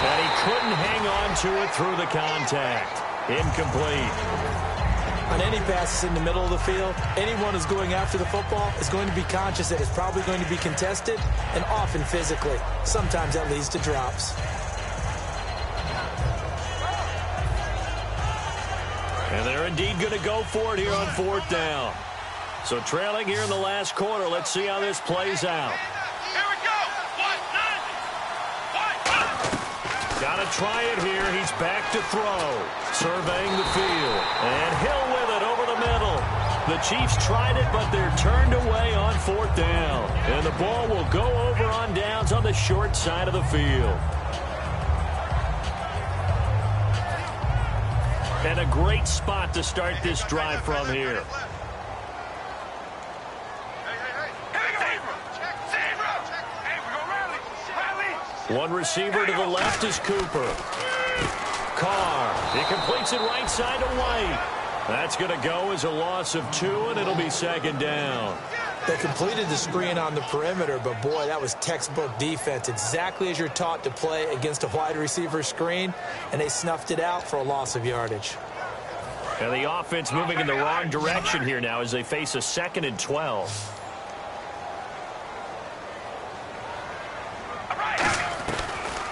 And he couldn't hang on to it through the contact. Incomplete. On any passes in the middle of the field, anyone who's going after the football is going to be conscious that it's probably going to be contested, and often physically. Sometimes that leads to drops. And they're indeed going to go for it here on fourth down. So trailing here in the last quarter. Let's see how this plays out. Here we go. Got to try it here. He's back to throw. Surveying the field. And Hill with it over the middle. The Chiefs tried it, but they're turned away on fourth down. And the ball will go over on downs on the short side of the field. And a great spot to start this drive from here. One receiver to the left is Cooper. Carr. He completes it right side to White. That's going to go as a loss of 2, and it'll be second down. They completed the screen on the perimeter, but boy, that was textbook defense. Exactly as you're taught to play against a wide receiver screen, and they snuffed it out for a loss of yardage. And the offense moving in the wrong direction here now as they face a 2nd and 12.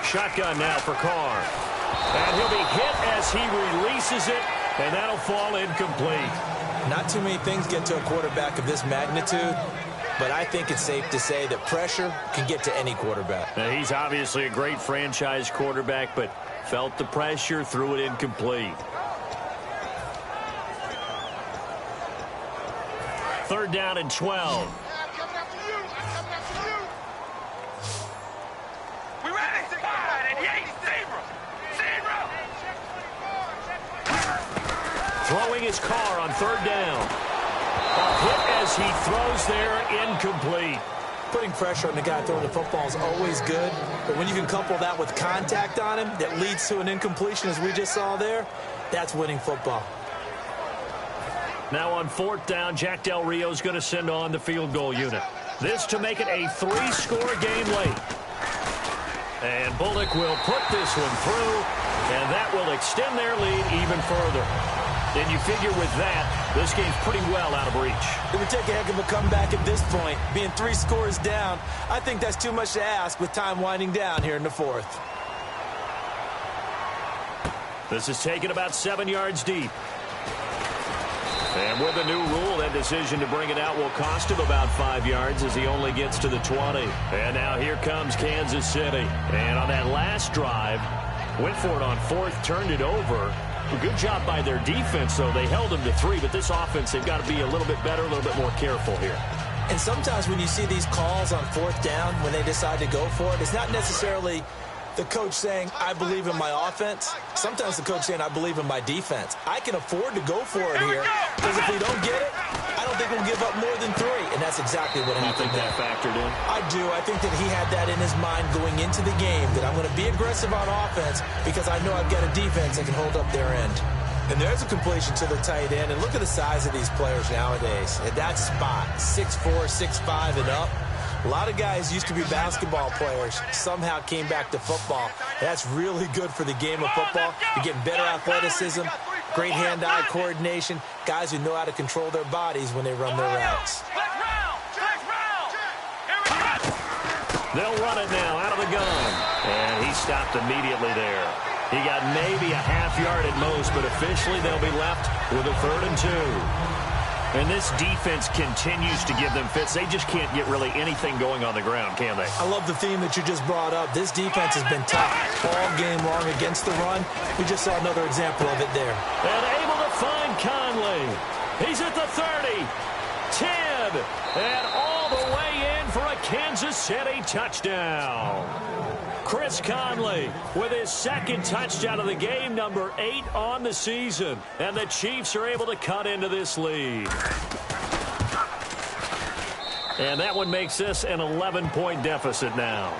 Shotgun now for Carr. And he'll be hit as he releases it, and that'll fall incomplete. Not too many things get to a quarterback of this magnitude, but I think it's safe to say that pressure can get to any quarterback. Now, he's obviously a great franchise quarterback, but felt the pressure, threw it incomplete. Third down and 12. Throwing his Carr on third down. A hit as he throws there, incomplete. Putting pressure on the guy throwing the football is always good, but when you can couple that with contact on him that leads to an incompletion, as we just saw there, that's winning football. Now on fourth down, Jack Del Rio's going to send on the field goal unit. This to make it a 3-score game late. And Bullock will put this one through, and that will extend their lead even further. And you figure with that, this game's pretty well out of reach. It would take a heck of a comeback at this point. Being 3 scores down, I think that's too much to ask with time winding down here in the fourth. This is taken about 7 yards deep. And with a new rule, that decision to bring it out will cost him about 5 yards as he only gets to the 20. And now here comes Kansas City. And on that last drive, went for it on fourth, turned it over. A good job by their defense, though. They held them to 3, but this offense, they've got to be a little bit better, a little bit more careful here. And sometimes when you see these calls on fourth down, when they decide to go for it, it's not necessarily the coach saying, I believe in my offense. Sometimes the coach saying, I believe in my defense. I can afford to go for it here, because if we don't get it, I don't think we'll give up more than 3. And that's exactly what happened. You think that factored in? I do. I think that he had that in his mind going into the game, that I'm going to be aggressive on offense because I know I've got a defense that can hold up their end. And there's a completion to the tight end. And look at the size of these players nowadays. At that spot, 6'4", 6'5", and up. A lot of guys used to be basketball players, somehow came back to football. That's really good for the game of football. You're getting better athleticism, great hand-eye coordination, guys who know how to control their bodies when they run their routes. They'll run it now out of the gun. And he stopped immediately there. He got maybe a half yard at most, but officially they'll be left with a 3rd and 2. And this defense continues to give them fits. They just can't get really anything going on the ground, can they? I love the theme that you just brought up. This defense has been tough all game long against the run. We just saw another example of it there. And able to find Conley. He's at the 30, 10, and all the way in for a Kansas City touchdown. Chris Conley with his second touchdown of the game, number 8 on the season. And the Chiefs are able to cut into this lead. And that one makes this an 11-point deficit now.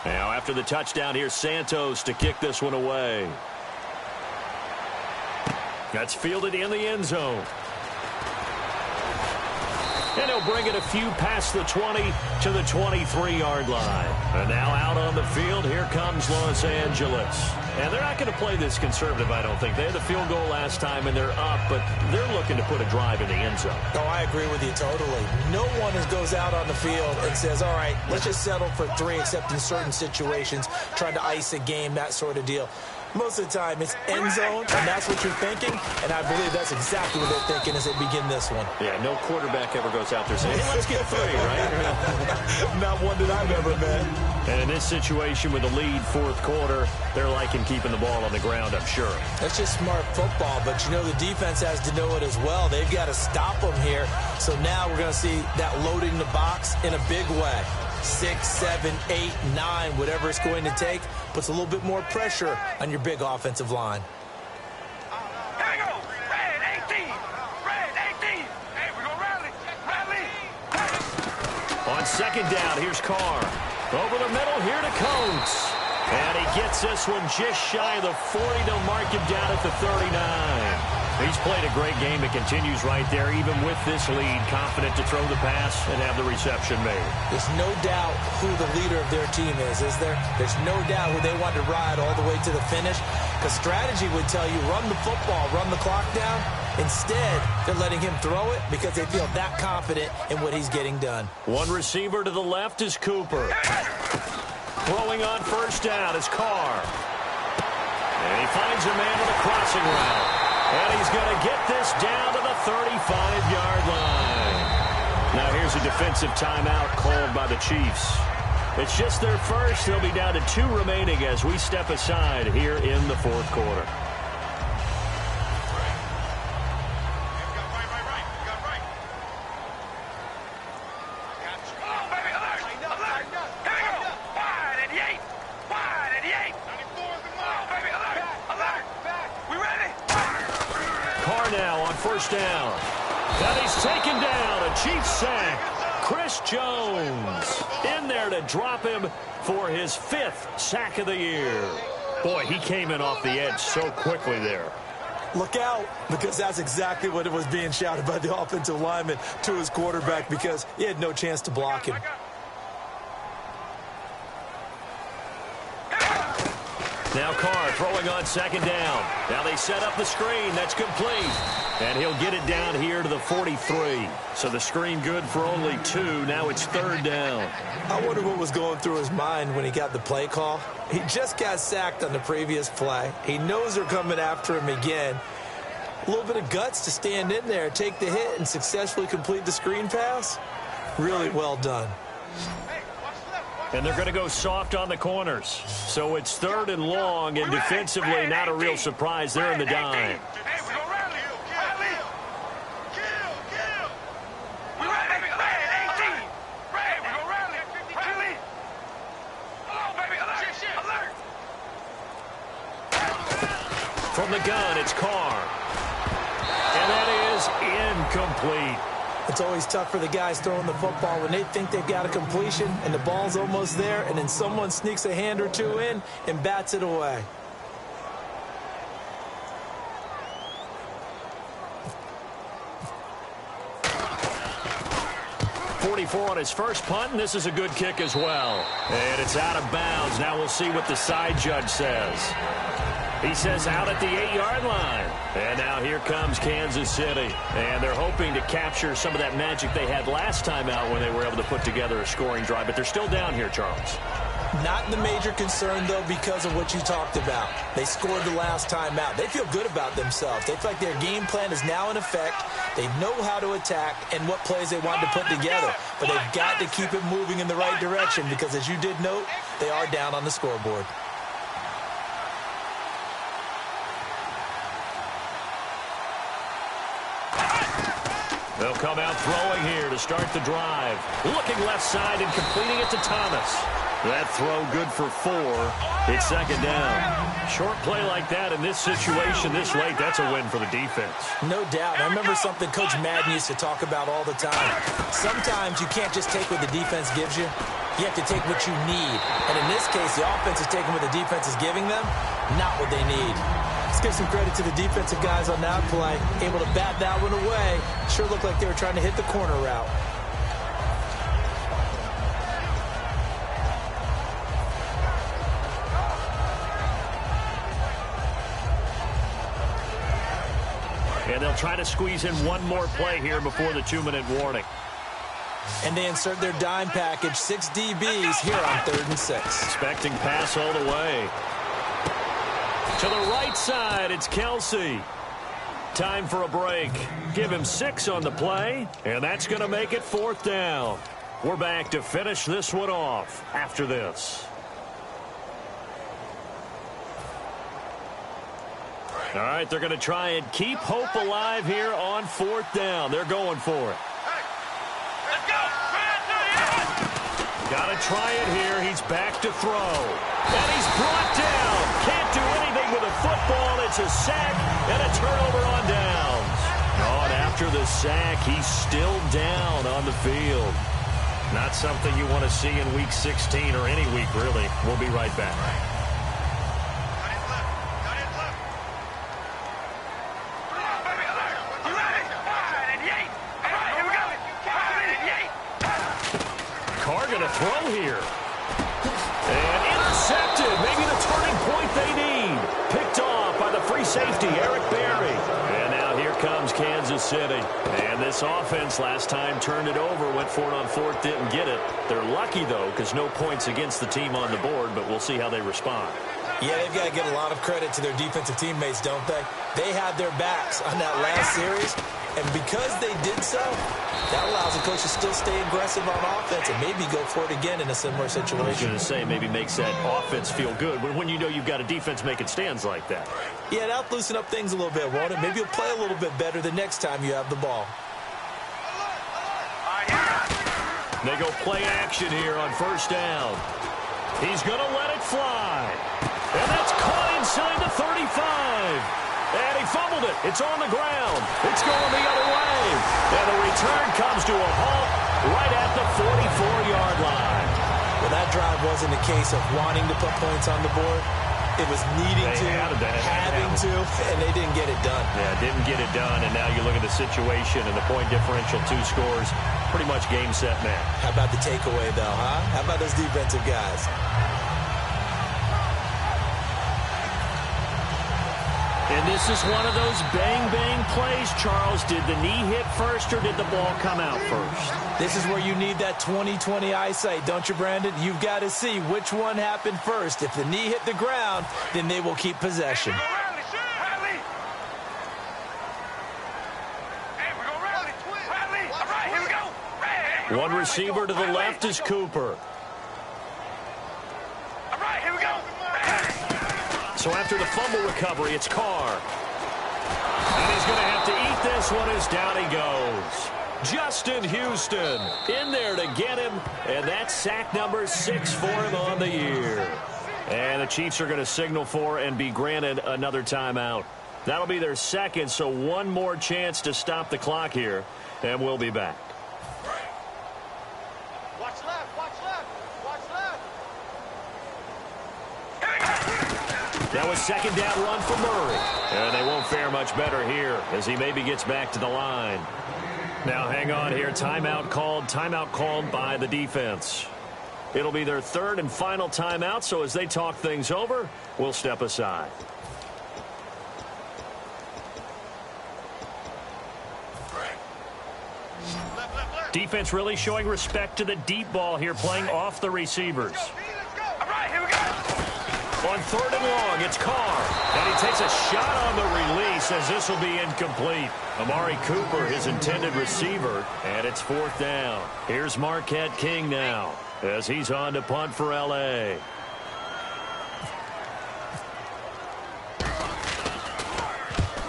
Now, after the touchdown, here's Santos to kick this one away. That's fielded in the end zone. And he'll bring it a few past the 20 to the 23-yard line. And now out on the field, here comes Los Angeles. And they're not going to play this conservative, I don't think. They had the field goal last time, and they're up, but they're looking to put a drive in the end zone. Oh, I agree with you totally. No one goes out on the field and says, all right, let's just settle for 3, except in certain situations, trying to ice a game, that sort of deal. Most of the time, it's end zone, and that's what you're thinking, and I believe that's exactly what they're thinking as they begin this one. Yeah, no quarterback ever goes out there saying, hey, let's get 3, right? Not one that I've ever met. And in this situation with the lead fourth quarter, they're liking keeping the ball on the ground, I'm sure. That's just smart football, but you know the defense has to know it as well. They've got to stop them here. So now we're going to see that loading the box in a big way. 6, 7, 8, 9, whatever it's going to take, puts a little bit more pressure on your big offensive line. Here we go. Red 18. Red 18. Hey, we're going to rally. Rally. On second down, here's Carr. Over the middle, here to Coates. And he gets this one just shy of the 40. They'll mark him down at the 39. He's played a great game. It continues right there, even with this lead, confident to throw the pass and have the reception made. There's no doubt who the leader of their team is there? There's no doubt who they want to ride all the way to the finish, because strategy would tell you run the football, run the clock down. Instead, they're letting him throw it because they feel that confident in what he's getting done. One receiver to the left is Cooper. Throwing on first down is Carr. And he finds a man with a crossing route. And he's going to get this down to the 35-yard line. Now here's a defensive timeout called by the Chiefs. It's just their first. They'll be down to 2 remaining as we step aside here in the fourth quarter. First down. And he's taken down. A Chiefs sack. Chris Jones in there to drop him for his 5th sack of the year. Boy, he came in off the edge so quickly there. Look out, because that's exactly what it was being shouted by the offensive lineman to his quarterback, because he had no chance to block him. Now Carr throwing on second down. Now they set up the screen. That's complete. And he'll get it down here to the 43. So the screen good for only 2. Now it's third down. I wonder what was going through his mind when he got the play call. He just got sacked on the previous play. He knows they're coming after him again. A little bit of guts to stand in there, take the hit, and successfully complete the screen pass. Really well done. And they're going to go soft on the corners. So it's third and long, and defensively not a real surprise. They're in the dime. From the gun, it's Carr. And that is incomplete. It's always tough for the guys throwing the football when they think they've got a completion and the ball's almost there, and then someone sneaks a hand or two in and bats it away. .44 on his first punt, and this is a good kick as well. And it's out of bounds. Now we'll see what the side judge says. He says out at the 8-yard line. And now here comes Kansas City. And they're hoping to capture some of that magic they had last time out when they were able to put together a scoring drive. But they're still down here, Charles. Not the major concern, though, because of what you talked about. They scored the last time out. They feel good about themselves. They feel like their game plan is now in effect. They know how to attack and what plays they want to put together. But they've got to keep it moving in the right direction because, as you did note, they are down on the scoreboard. They'll come out throwing here to start the drive. Looking left side and completing it to Thomas. That throw good for 4. It's second down. Short play like that in this situation this late, that's a win for the defense. No doubt. I remember something Coach Madden used to talk about all the time. Sometimes you can't just take what the defense gives you. You have to take what you need. And in this case, the offense is taking what the defense is giving them, not what they need. Let's give some credit to the defensive guys on that play. Able to bat that one away. Sure looked like they were trying to hit the corner route. And they'll try to squeeze in one more play here before the 2-minute warning. And they insert their dime package, 6 DBs here on 3rd and 6. Expecting pass all the way. To the right side, it's Kelsey. Time for a break. Give him 6 on the play, and that's going to make it 4th down. We're back to finish this one off after this. All right, they're going to try and keep hope alive here on 4th down. They're going for it. Let's go. Got to try it here. He's back to throw. And he's brought down. Can't do anything with a football. It's a sack and a turnover on downs. Oh, and after the sack, he's still down on the field. Not something you want to see in Week 16 or any week, really. We'll be right back. Throw here. And intercepted. Maybe the turning point they need. Picked off by the free safety, Eric Berry. And now here comes Kansas City. And this offense last time turned it over, went for it on 4th, didn't get it. They're lucky, though, because no points against the team on the board, but we'll see how they respond. Yeah, they've got to give a lot of credit to their defensive teammates, don't they? They had their backs on that last series, and because they did so, that allows the coach to still stay aggressive on offense and maybe go for it again in a similar situation. I was going to say, maybe makes that offense feel good when you know you've got a defense making stands like that. Yeah, that'll loosen up things a little bit, won't it? Maybe you'll play a little bit better the next time you have the ball. They go play action here on 1st down. He's going to let it fly. And that's caught inside the 35. And he fumbled it. It's on the ground. It's going the other way. And the return comes to a halt right at the 44-yard line. Well, that drive wasn't a case of wanting to put points on the board. It was needing to, having to, and they didn't get it done. Yeah, didn't get it done, and now you look at the situation and the point differential, 2 scores, pretty much game, set, match. How about the takeaway, though, huh? How about those defensive guys? And this is one of those bang-bang plays, Charles. Did the knee hit first or did the ball come out first? This is where you need that 20/20 eyesight, don't you, Brandon? You've got to see which one happened first. If the knee hit the ground, then they will keep possession. One receiver to the left is Cooper. So after the fumble recovery, it's Carr. And he's going to have to eat this one as down he goes. Justin Houston in there to get him. And that's sack number 6 for him on the year. And the Chiefs are going to signal for and be granted another timeout. That'll be their second, so one more chance to stop the clock here. And we'll be back. That was second down run for Murray. And they won't fare much better here as he maybe gets back to the line. Now hang on here. Timeout called by the defense. It'll be their 3rd and final timeout, so as they talk things over, we'll step aside. Defense really showing respect to the deep ball here, playing off the receivers. On 3rd and long, it's Carr. And he takes a shot on the release as this will be incomplete. Amari Cooper, his intended receiver, and it's 4th down. Here's Marquette King now as he's on to punt for L.A.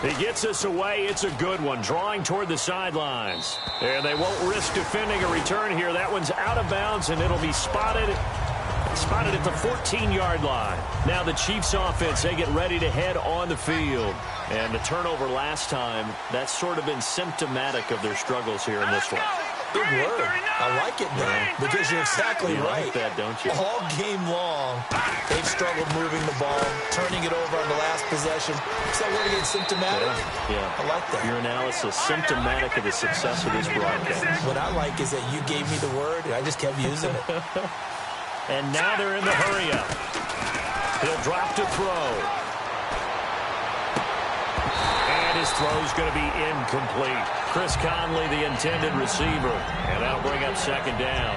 He gets us away. It's a good one, drawing toward the sidelines. And they won't risk defending a return here. That one's out of bounds, and it'll be spotted at the 14-yard line. Now the Chiefs offense, they get ready to head on the field. And the turnover last time, that's sort of been symptomatic of their struggles here in this one. Big word. I like it now because you're exactly right. Like that, don't you? All game long, they've struggled moving the ball, turning it over on the last possession. Is that word again, symptomatic? Yeah. I like that. Your analysis, symptomatic of the success of this broadcast. What I like is that you gave me the word, and I just kept using it. And now they're in the hurry-up. He'll drop to throw. And his throw's going to be incomplete. Chris Conley, the intended receiver. And that'll bring up 2nd down.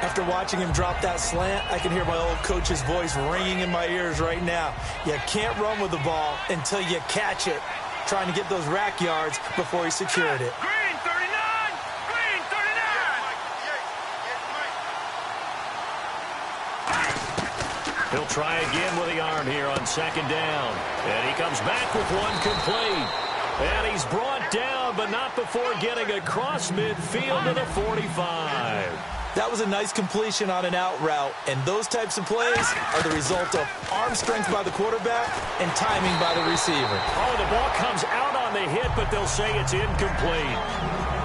After watching him drop that slant, I can hear my old coach's voice ringing in my ears right now. You can't run with the ball until you catch it. Trying to get those rack yards before he secured it. Green 39! Green 39! He'll try again with the arm here on 2nd down. And he comes back with one complete. And he's brought down, but not before getting across midfield to the 45. That was a nice completion on an out route, and those types of plays are the result of arm strength by the quarterback and timing by the receiver. Oh, the ball comes out on the hit, but they'll say it's incomplete.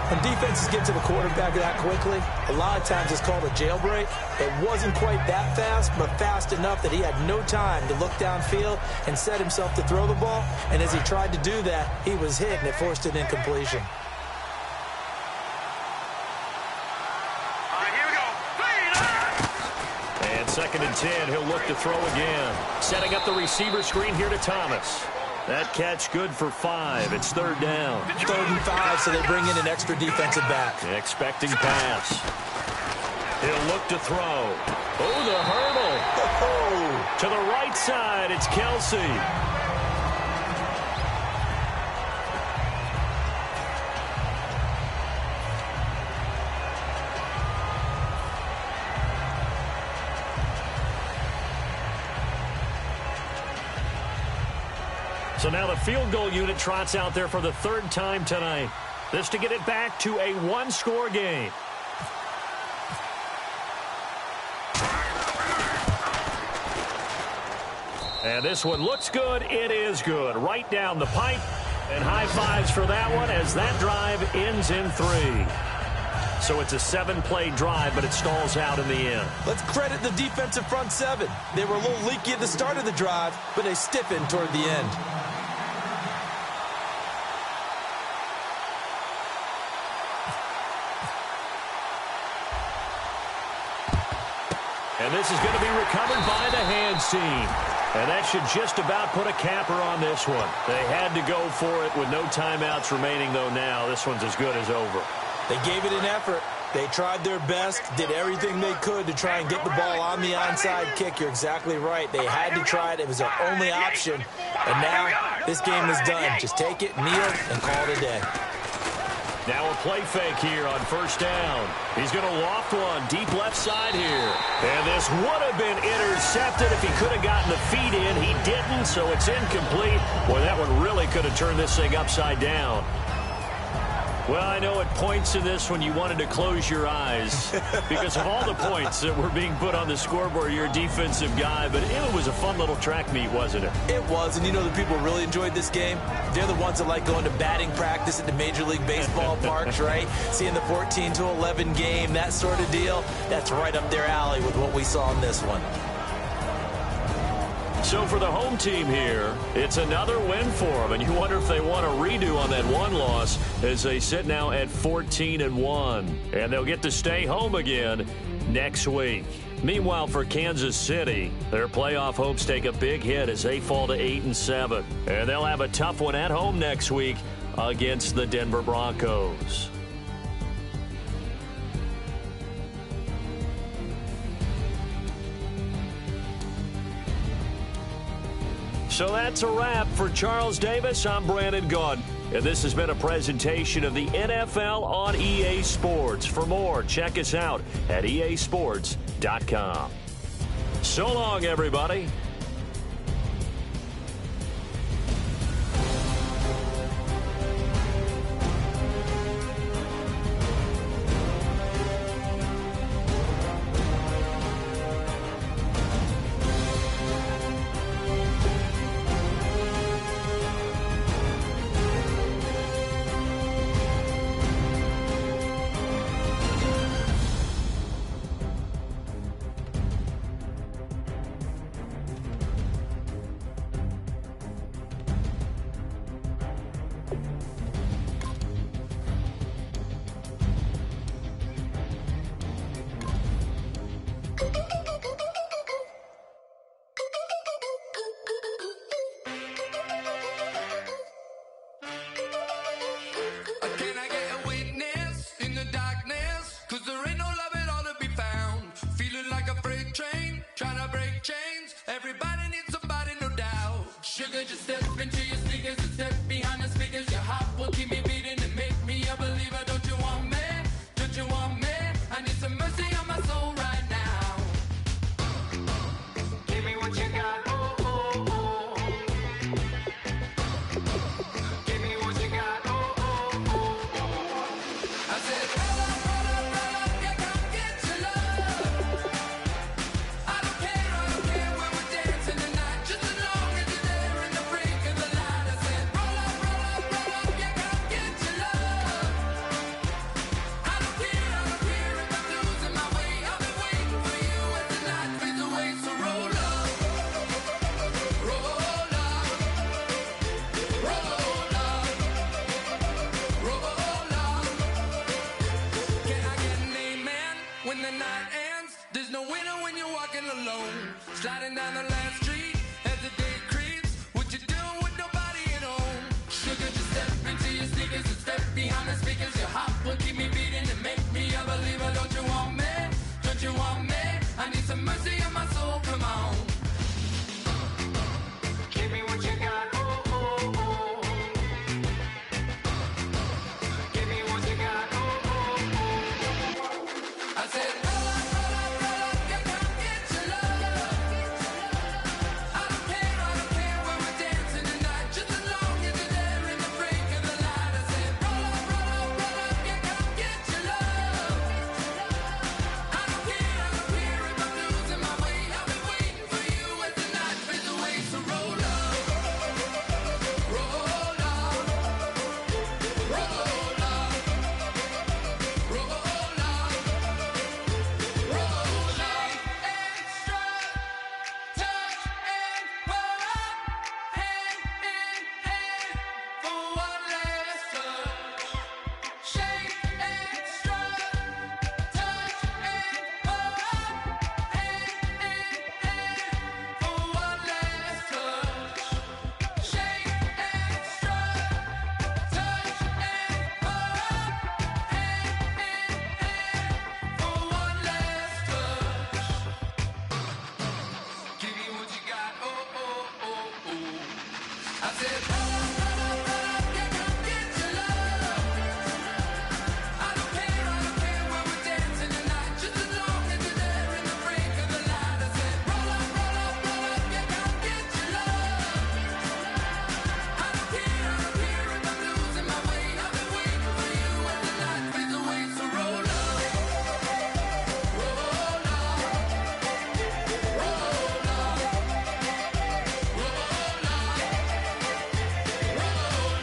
When defenses get to the quarterback that quickly, a lot of times it's called a jailbreak. It wasn't quite that fast, but fast enough that he had no time to look downfield and set himself to throw the ball. And as he tried to do that, he was hit, and it forced an incompletion. And 2nd and 10, he'll look to throw again. Setting up the receiver screen here to Thomas. That catch good for 5. It's 3rd down. 3rd and 5, so they bring in an extra defensive back. Expecting pass. He'll look to throw. Oh, the hurdle. Oh, to the right side, it's Kelsey. So now the field goal unit trots out there for the 3rd time tonight. This to get it back to a 1-score game. And this one looks good. It is good. Right down the pipe. And high fives for that one as that drive ends in 3. So it's a 7-play drive, but it stalls out in the end. Let's credit the defensive front 7. They were a little leaky at the start of the drive, but they stiffened toward the end. And this is going to be recovered by the hands team. And that should just about put a capper on this one. They had to go for it with no timeouts remaining, though now. This one's as good as over. They gave it an effort. They tried their best, did everything they could to try and get the ball on the onside kick. You're exactly right. They had to try it. It was their only option. And now this game is done. Just take it, kneel, and call it a day. Now a play fake here on 1st down. He's going to loft one deep left side here. And this would have been intercepted if he could have gotten the feet in. He didn't, so it's incomplete. Boy, that one really could have turned this thing upside down. Well, I know at points in this one you wanted to close your eyes because of all the points that were being put on the scoreboard. You're a defensive guy, but it was a fun little track meet, wasn't it? It was, and you know the people who really enjoyed this game? They're the ones that like going to batting practice at the Major League Baseball parks, right? Seeing the 14-11 game, that sort of deal. That's right up their alley with what we saw in this one. So for the home team here, it's another win for them, and you wonder if they want a redo on that one loss as they sit now at 14-1, and they'll get to stay home again next week. Meanwhile, for Kansas City, their playoff hopes take a big hit as they fall to 8-7, and they'll have a tough one at home next week against the Denver Broncos. So that's a wrap for Charles Davis. I'm Brandon Gaudin, and this has been a presentation of the NFL on EA Sports. For more, check us out at easports.com. So long, everybody. Sugar, just step into your sneakers and step behind the speakers. Your heart will keep me beating and make me a believer. Don't you want me? Don't you want me? I need some mercy on my soul right now. Give me what you got. Oh, oh, oh. Give me what you got. Oh, oh, oh, oh. I said, roll up, yeah, come get your love. I don't care when we're dancing tonight. Just as long as you're there in the break of the light. I said, roll up, yeah, come get your love. I don't care if I'm losing my way. I've been waiting for you as the night fades away. So roll up, roll up, roll up, roll up. Can I get an amen when the night ends? There's no winner when you're walking alone. Sliding down the last street as the day creeps. What you doing with nobody at home? Sugar, just step into your sneakers and step behind the speakers. Your heart will keep me beating and make me a believer. Don't you want me? Don't you want me? I need some mercy on my soul. Come on. Give me what you got. Oh, oh, oh. Give me what you got. Oh, oh, oh. I said, roll up, yeah, come get your love. I don't care when we're dancing tonight. Just as long as you're there in the break of the light. I said, roll up, yeah, come get your love. I don't care if I'm losing my way. I've been waiting for you as the night fades away. So roll up, roll up, roll up, roll up, roll up. Extra, touch and pull up, hand in hand for one last touch. Shake extra, touch and pull up, hand in hand for one last touch. Shake extra, touch and pull up, hand in hand for one last touch. Give me what you got. Oh, oh, oh, oh. I said, roll up, yeah, come get your love. I don't care when we're dancing tonight. Just as long as you're there in the break of the light. I said, roll up, yeah, come get your love. I don't care if I'm losing my way. I've been waiting for you as the night fades away. So roll up, roll up, roll up, roll up, roll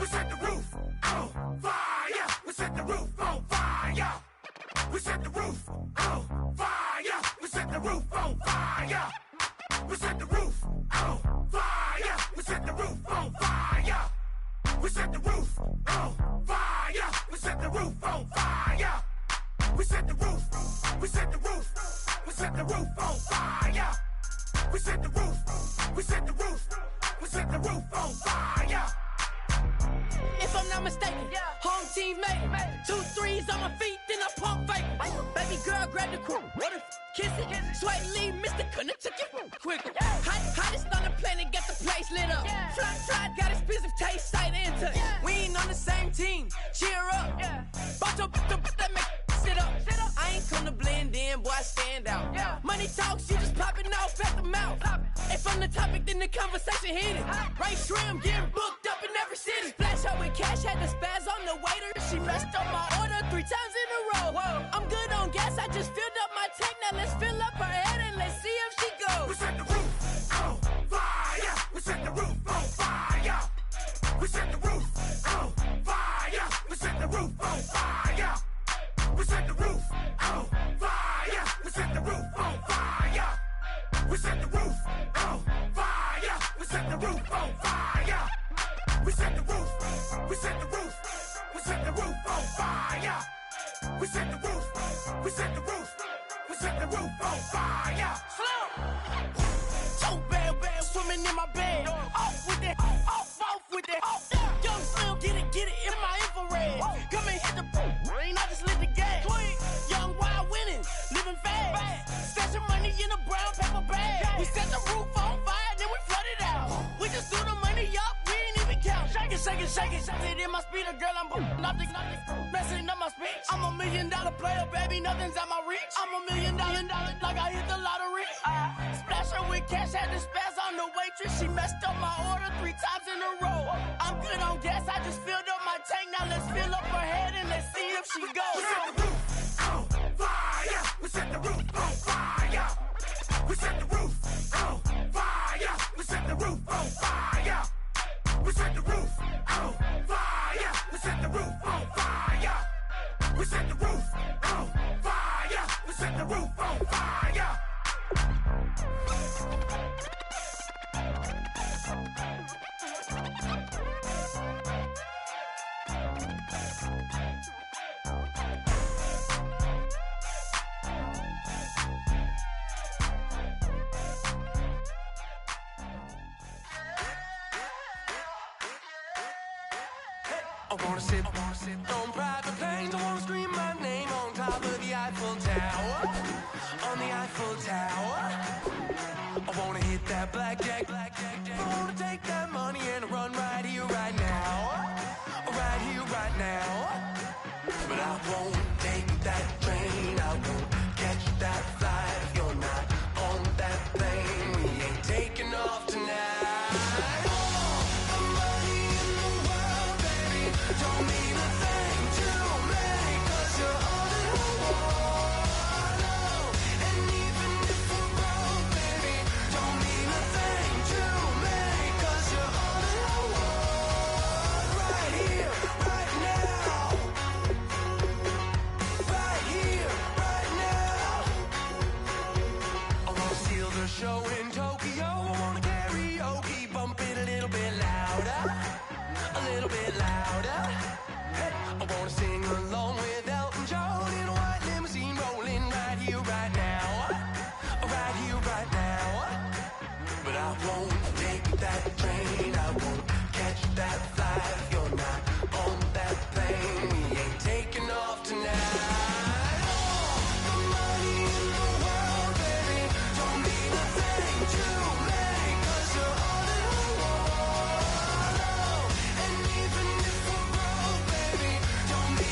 We set the roof on fire. We set the roof on fire. We set the roof on fire. We set the roof on fire. We set the roof on fire. We set the roof on fire. We set the roof. We set the roof. We set the roof on fire. If I'm not mistaken, home team made it. 2 threes on my feet, then I pump fake. Baby girl, grab the crew. What if kiss it? Sweat leave, Mr. Couldn't took it quicker. Hottest on the planet, get the place lit up. Fly, got expensive taste, sight into. We ain't on the same team. Cheer up. Bought your that make sit up. I ain't come to blend in, boy, I stand out. Money talks, you just popping off at the mouth. If I'm the topic, then the conversation heated. Right shrimp, getting booked up in every city. Splash out with cash, had the spaz on the waiter. She messed up my order 3 times in a row. I'm good on gas, I just filled up my tank. Now let's fill up her head and let's see if she goes. We set the roof on fire. We set the roof on fire. We set the roof on fire. We set the roof on fire. We set the roof on fire. We set the roof on fire. We set the roof on fire. We set the roof on fire. We set the roof. We set the roof. We set the roof on fire. We set the roof. We set the roof. We set the roof on fire. Slow. So bad, swimming in my bed. Off with it, off with it. Young Slim, get it in my infrared. Come and hit the rain, I just lit the gas. Young wild winning, living fast. Stashing money in a brown paper bag. We set the roof on fire, then we flood it out. We just threw the money up, we ain't even count. Shake it, shake it, shake it. Shake it in my speeder, girl, I'm nothing, messing up my speech. I'm $1 million player, baby, nothing's at my reach. I'm $1 million, like I hit the lottery. Splash her with cash, had the spaz on the waitress. She messed up my order 3 times in a row. I'm good on gas, I just filled up my tank. Now let's fill up her head and let's see if she goes. We set the roof on fire. We set the roof on fire. We set the roof on fire. We set the roof on fire. We set the roof on fire. We set the roof on fire. We set the roof on fire. We set the roof on fire. I wanna sit on private planes. I wanna scream my name on top of the Eiffel Tower. On the Eiffel Tower. I wanna hit that blackjack. I wanna take that money and run right here, right now. Right here, right now. But I won't take that train. I won't catch that flight. If you're not on that plane, we ain't taking off tonight. Don't mean a thing to me, 'cause you're all in a war, no. And even if we're broke, baby, don't mean a thing to me, 'cause you're all in a war. Right here, right now. Right here, right now. I wanna steal the show in Tokyo. I wanna karaoke, bump it a little bit louder. A little bit louder. Hey, I wanna sing along with Elton John in a white limousine rolling right here, right now. Right here, right now. But I won't take that train. I won't catch that flight. If you're not on that plane, we ain't taking off tonight. All the money in the world, baby, don't mean a thing to me, 'cause you're all in a war. And even if we're broke, baby, don't mean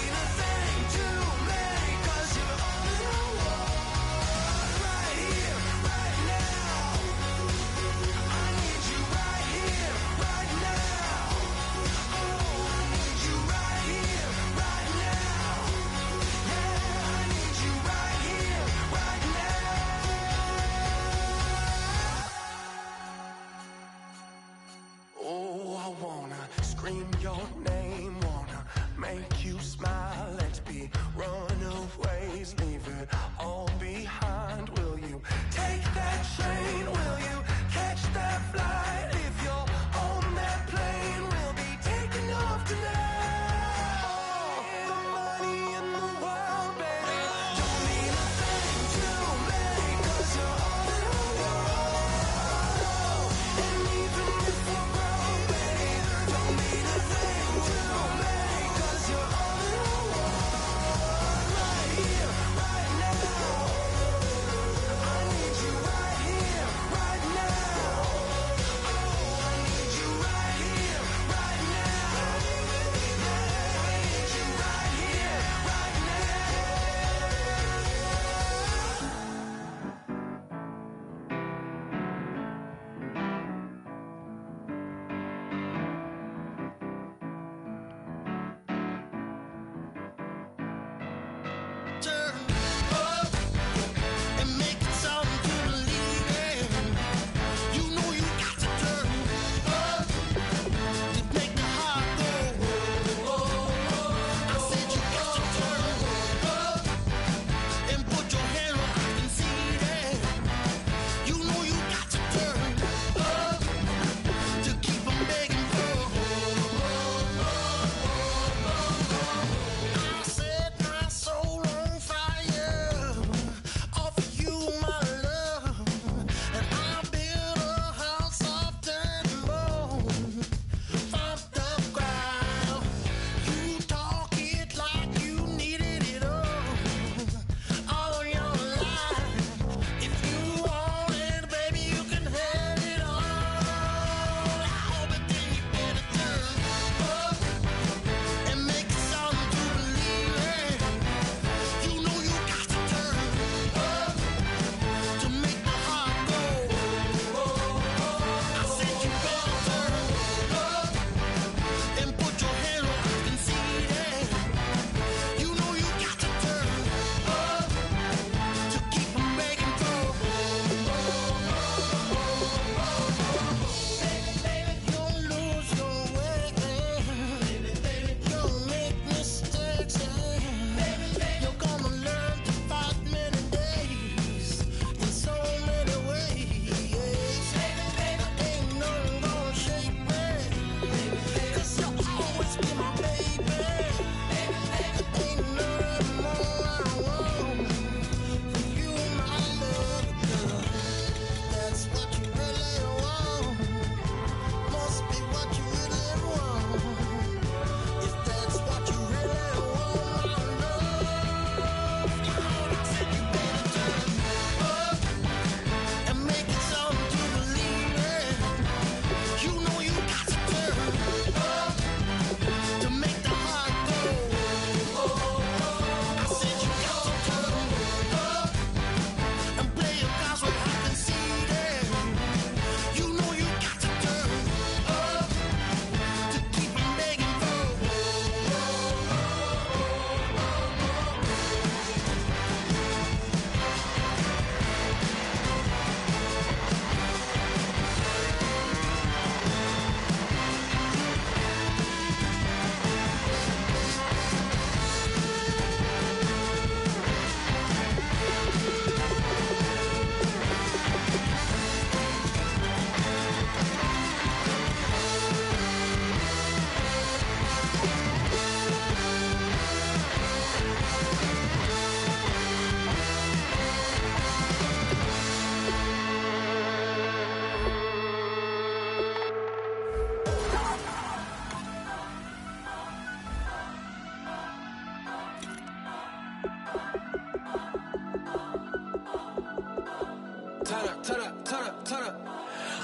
turn up, turn up, turn up, turn up.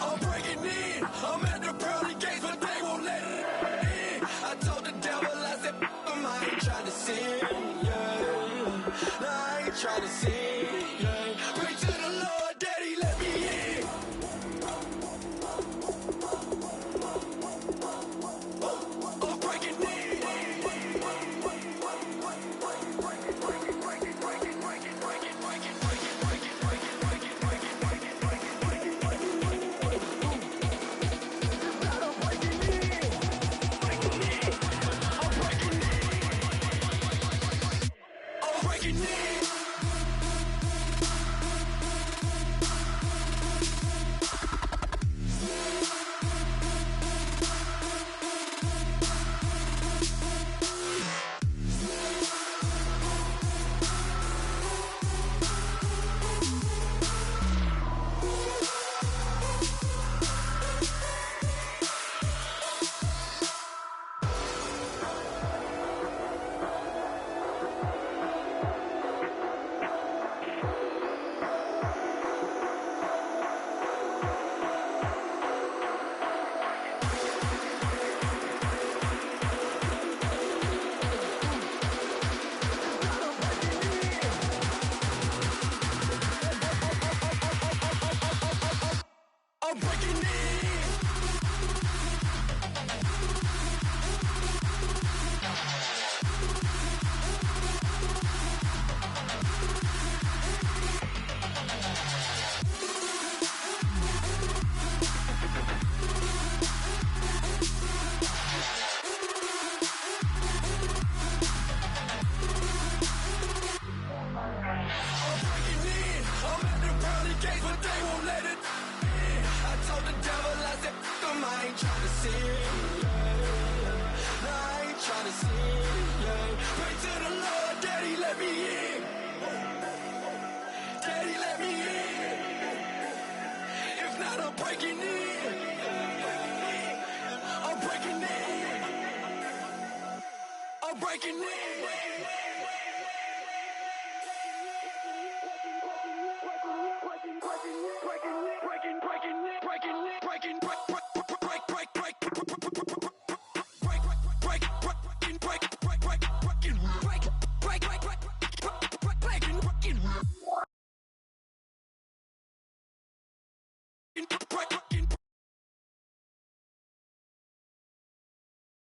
I'm breaking in. I'm at the pearly gates, but they won't let it in. I told the devil, I said, I ain't trying to sin, yeah. No, I ain't trying to sin, yeah. Pray to the Lord, Daddy, let me in. I'm breaking in. I'm breaking in. I'm at the pearly gates, but they won't let it in. I told the devil, I said, I ain't trying to sin, yeah. No, I ain't trying to sin, yeah. Pray to the Lord, Daddy, let me in. Daddy, let me in. If not, I'm breaking in. I'm breaking in. I'm breaking in.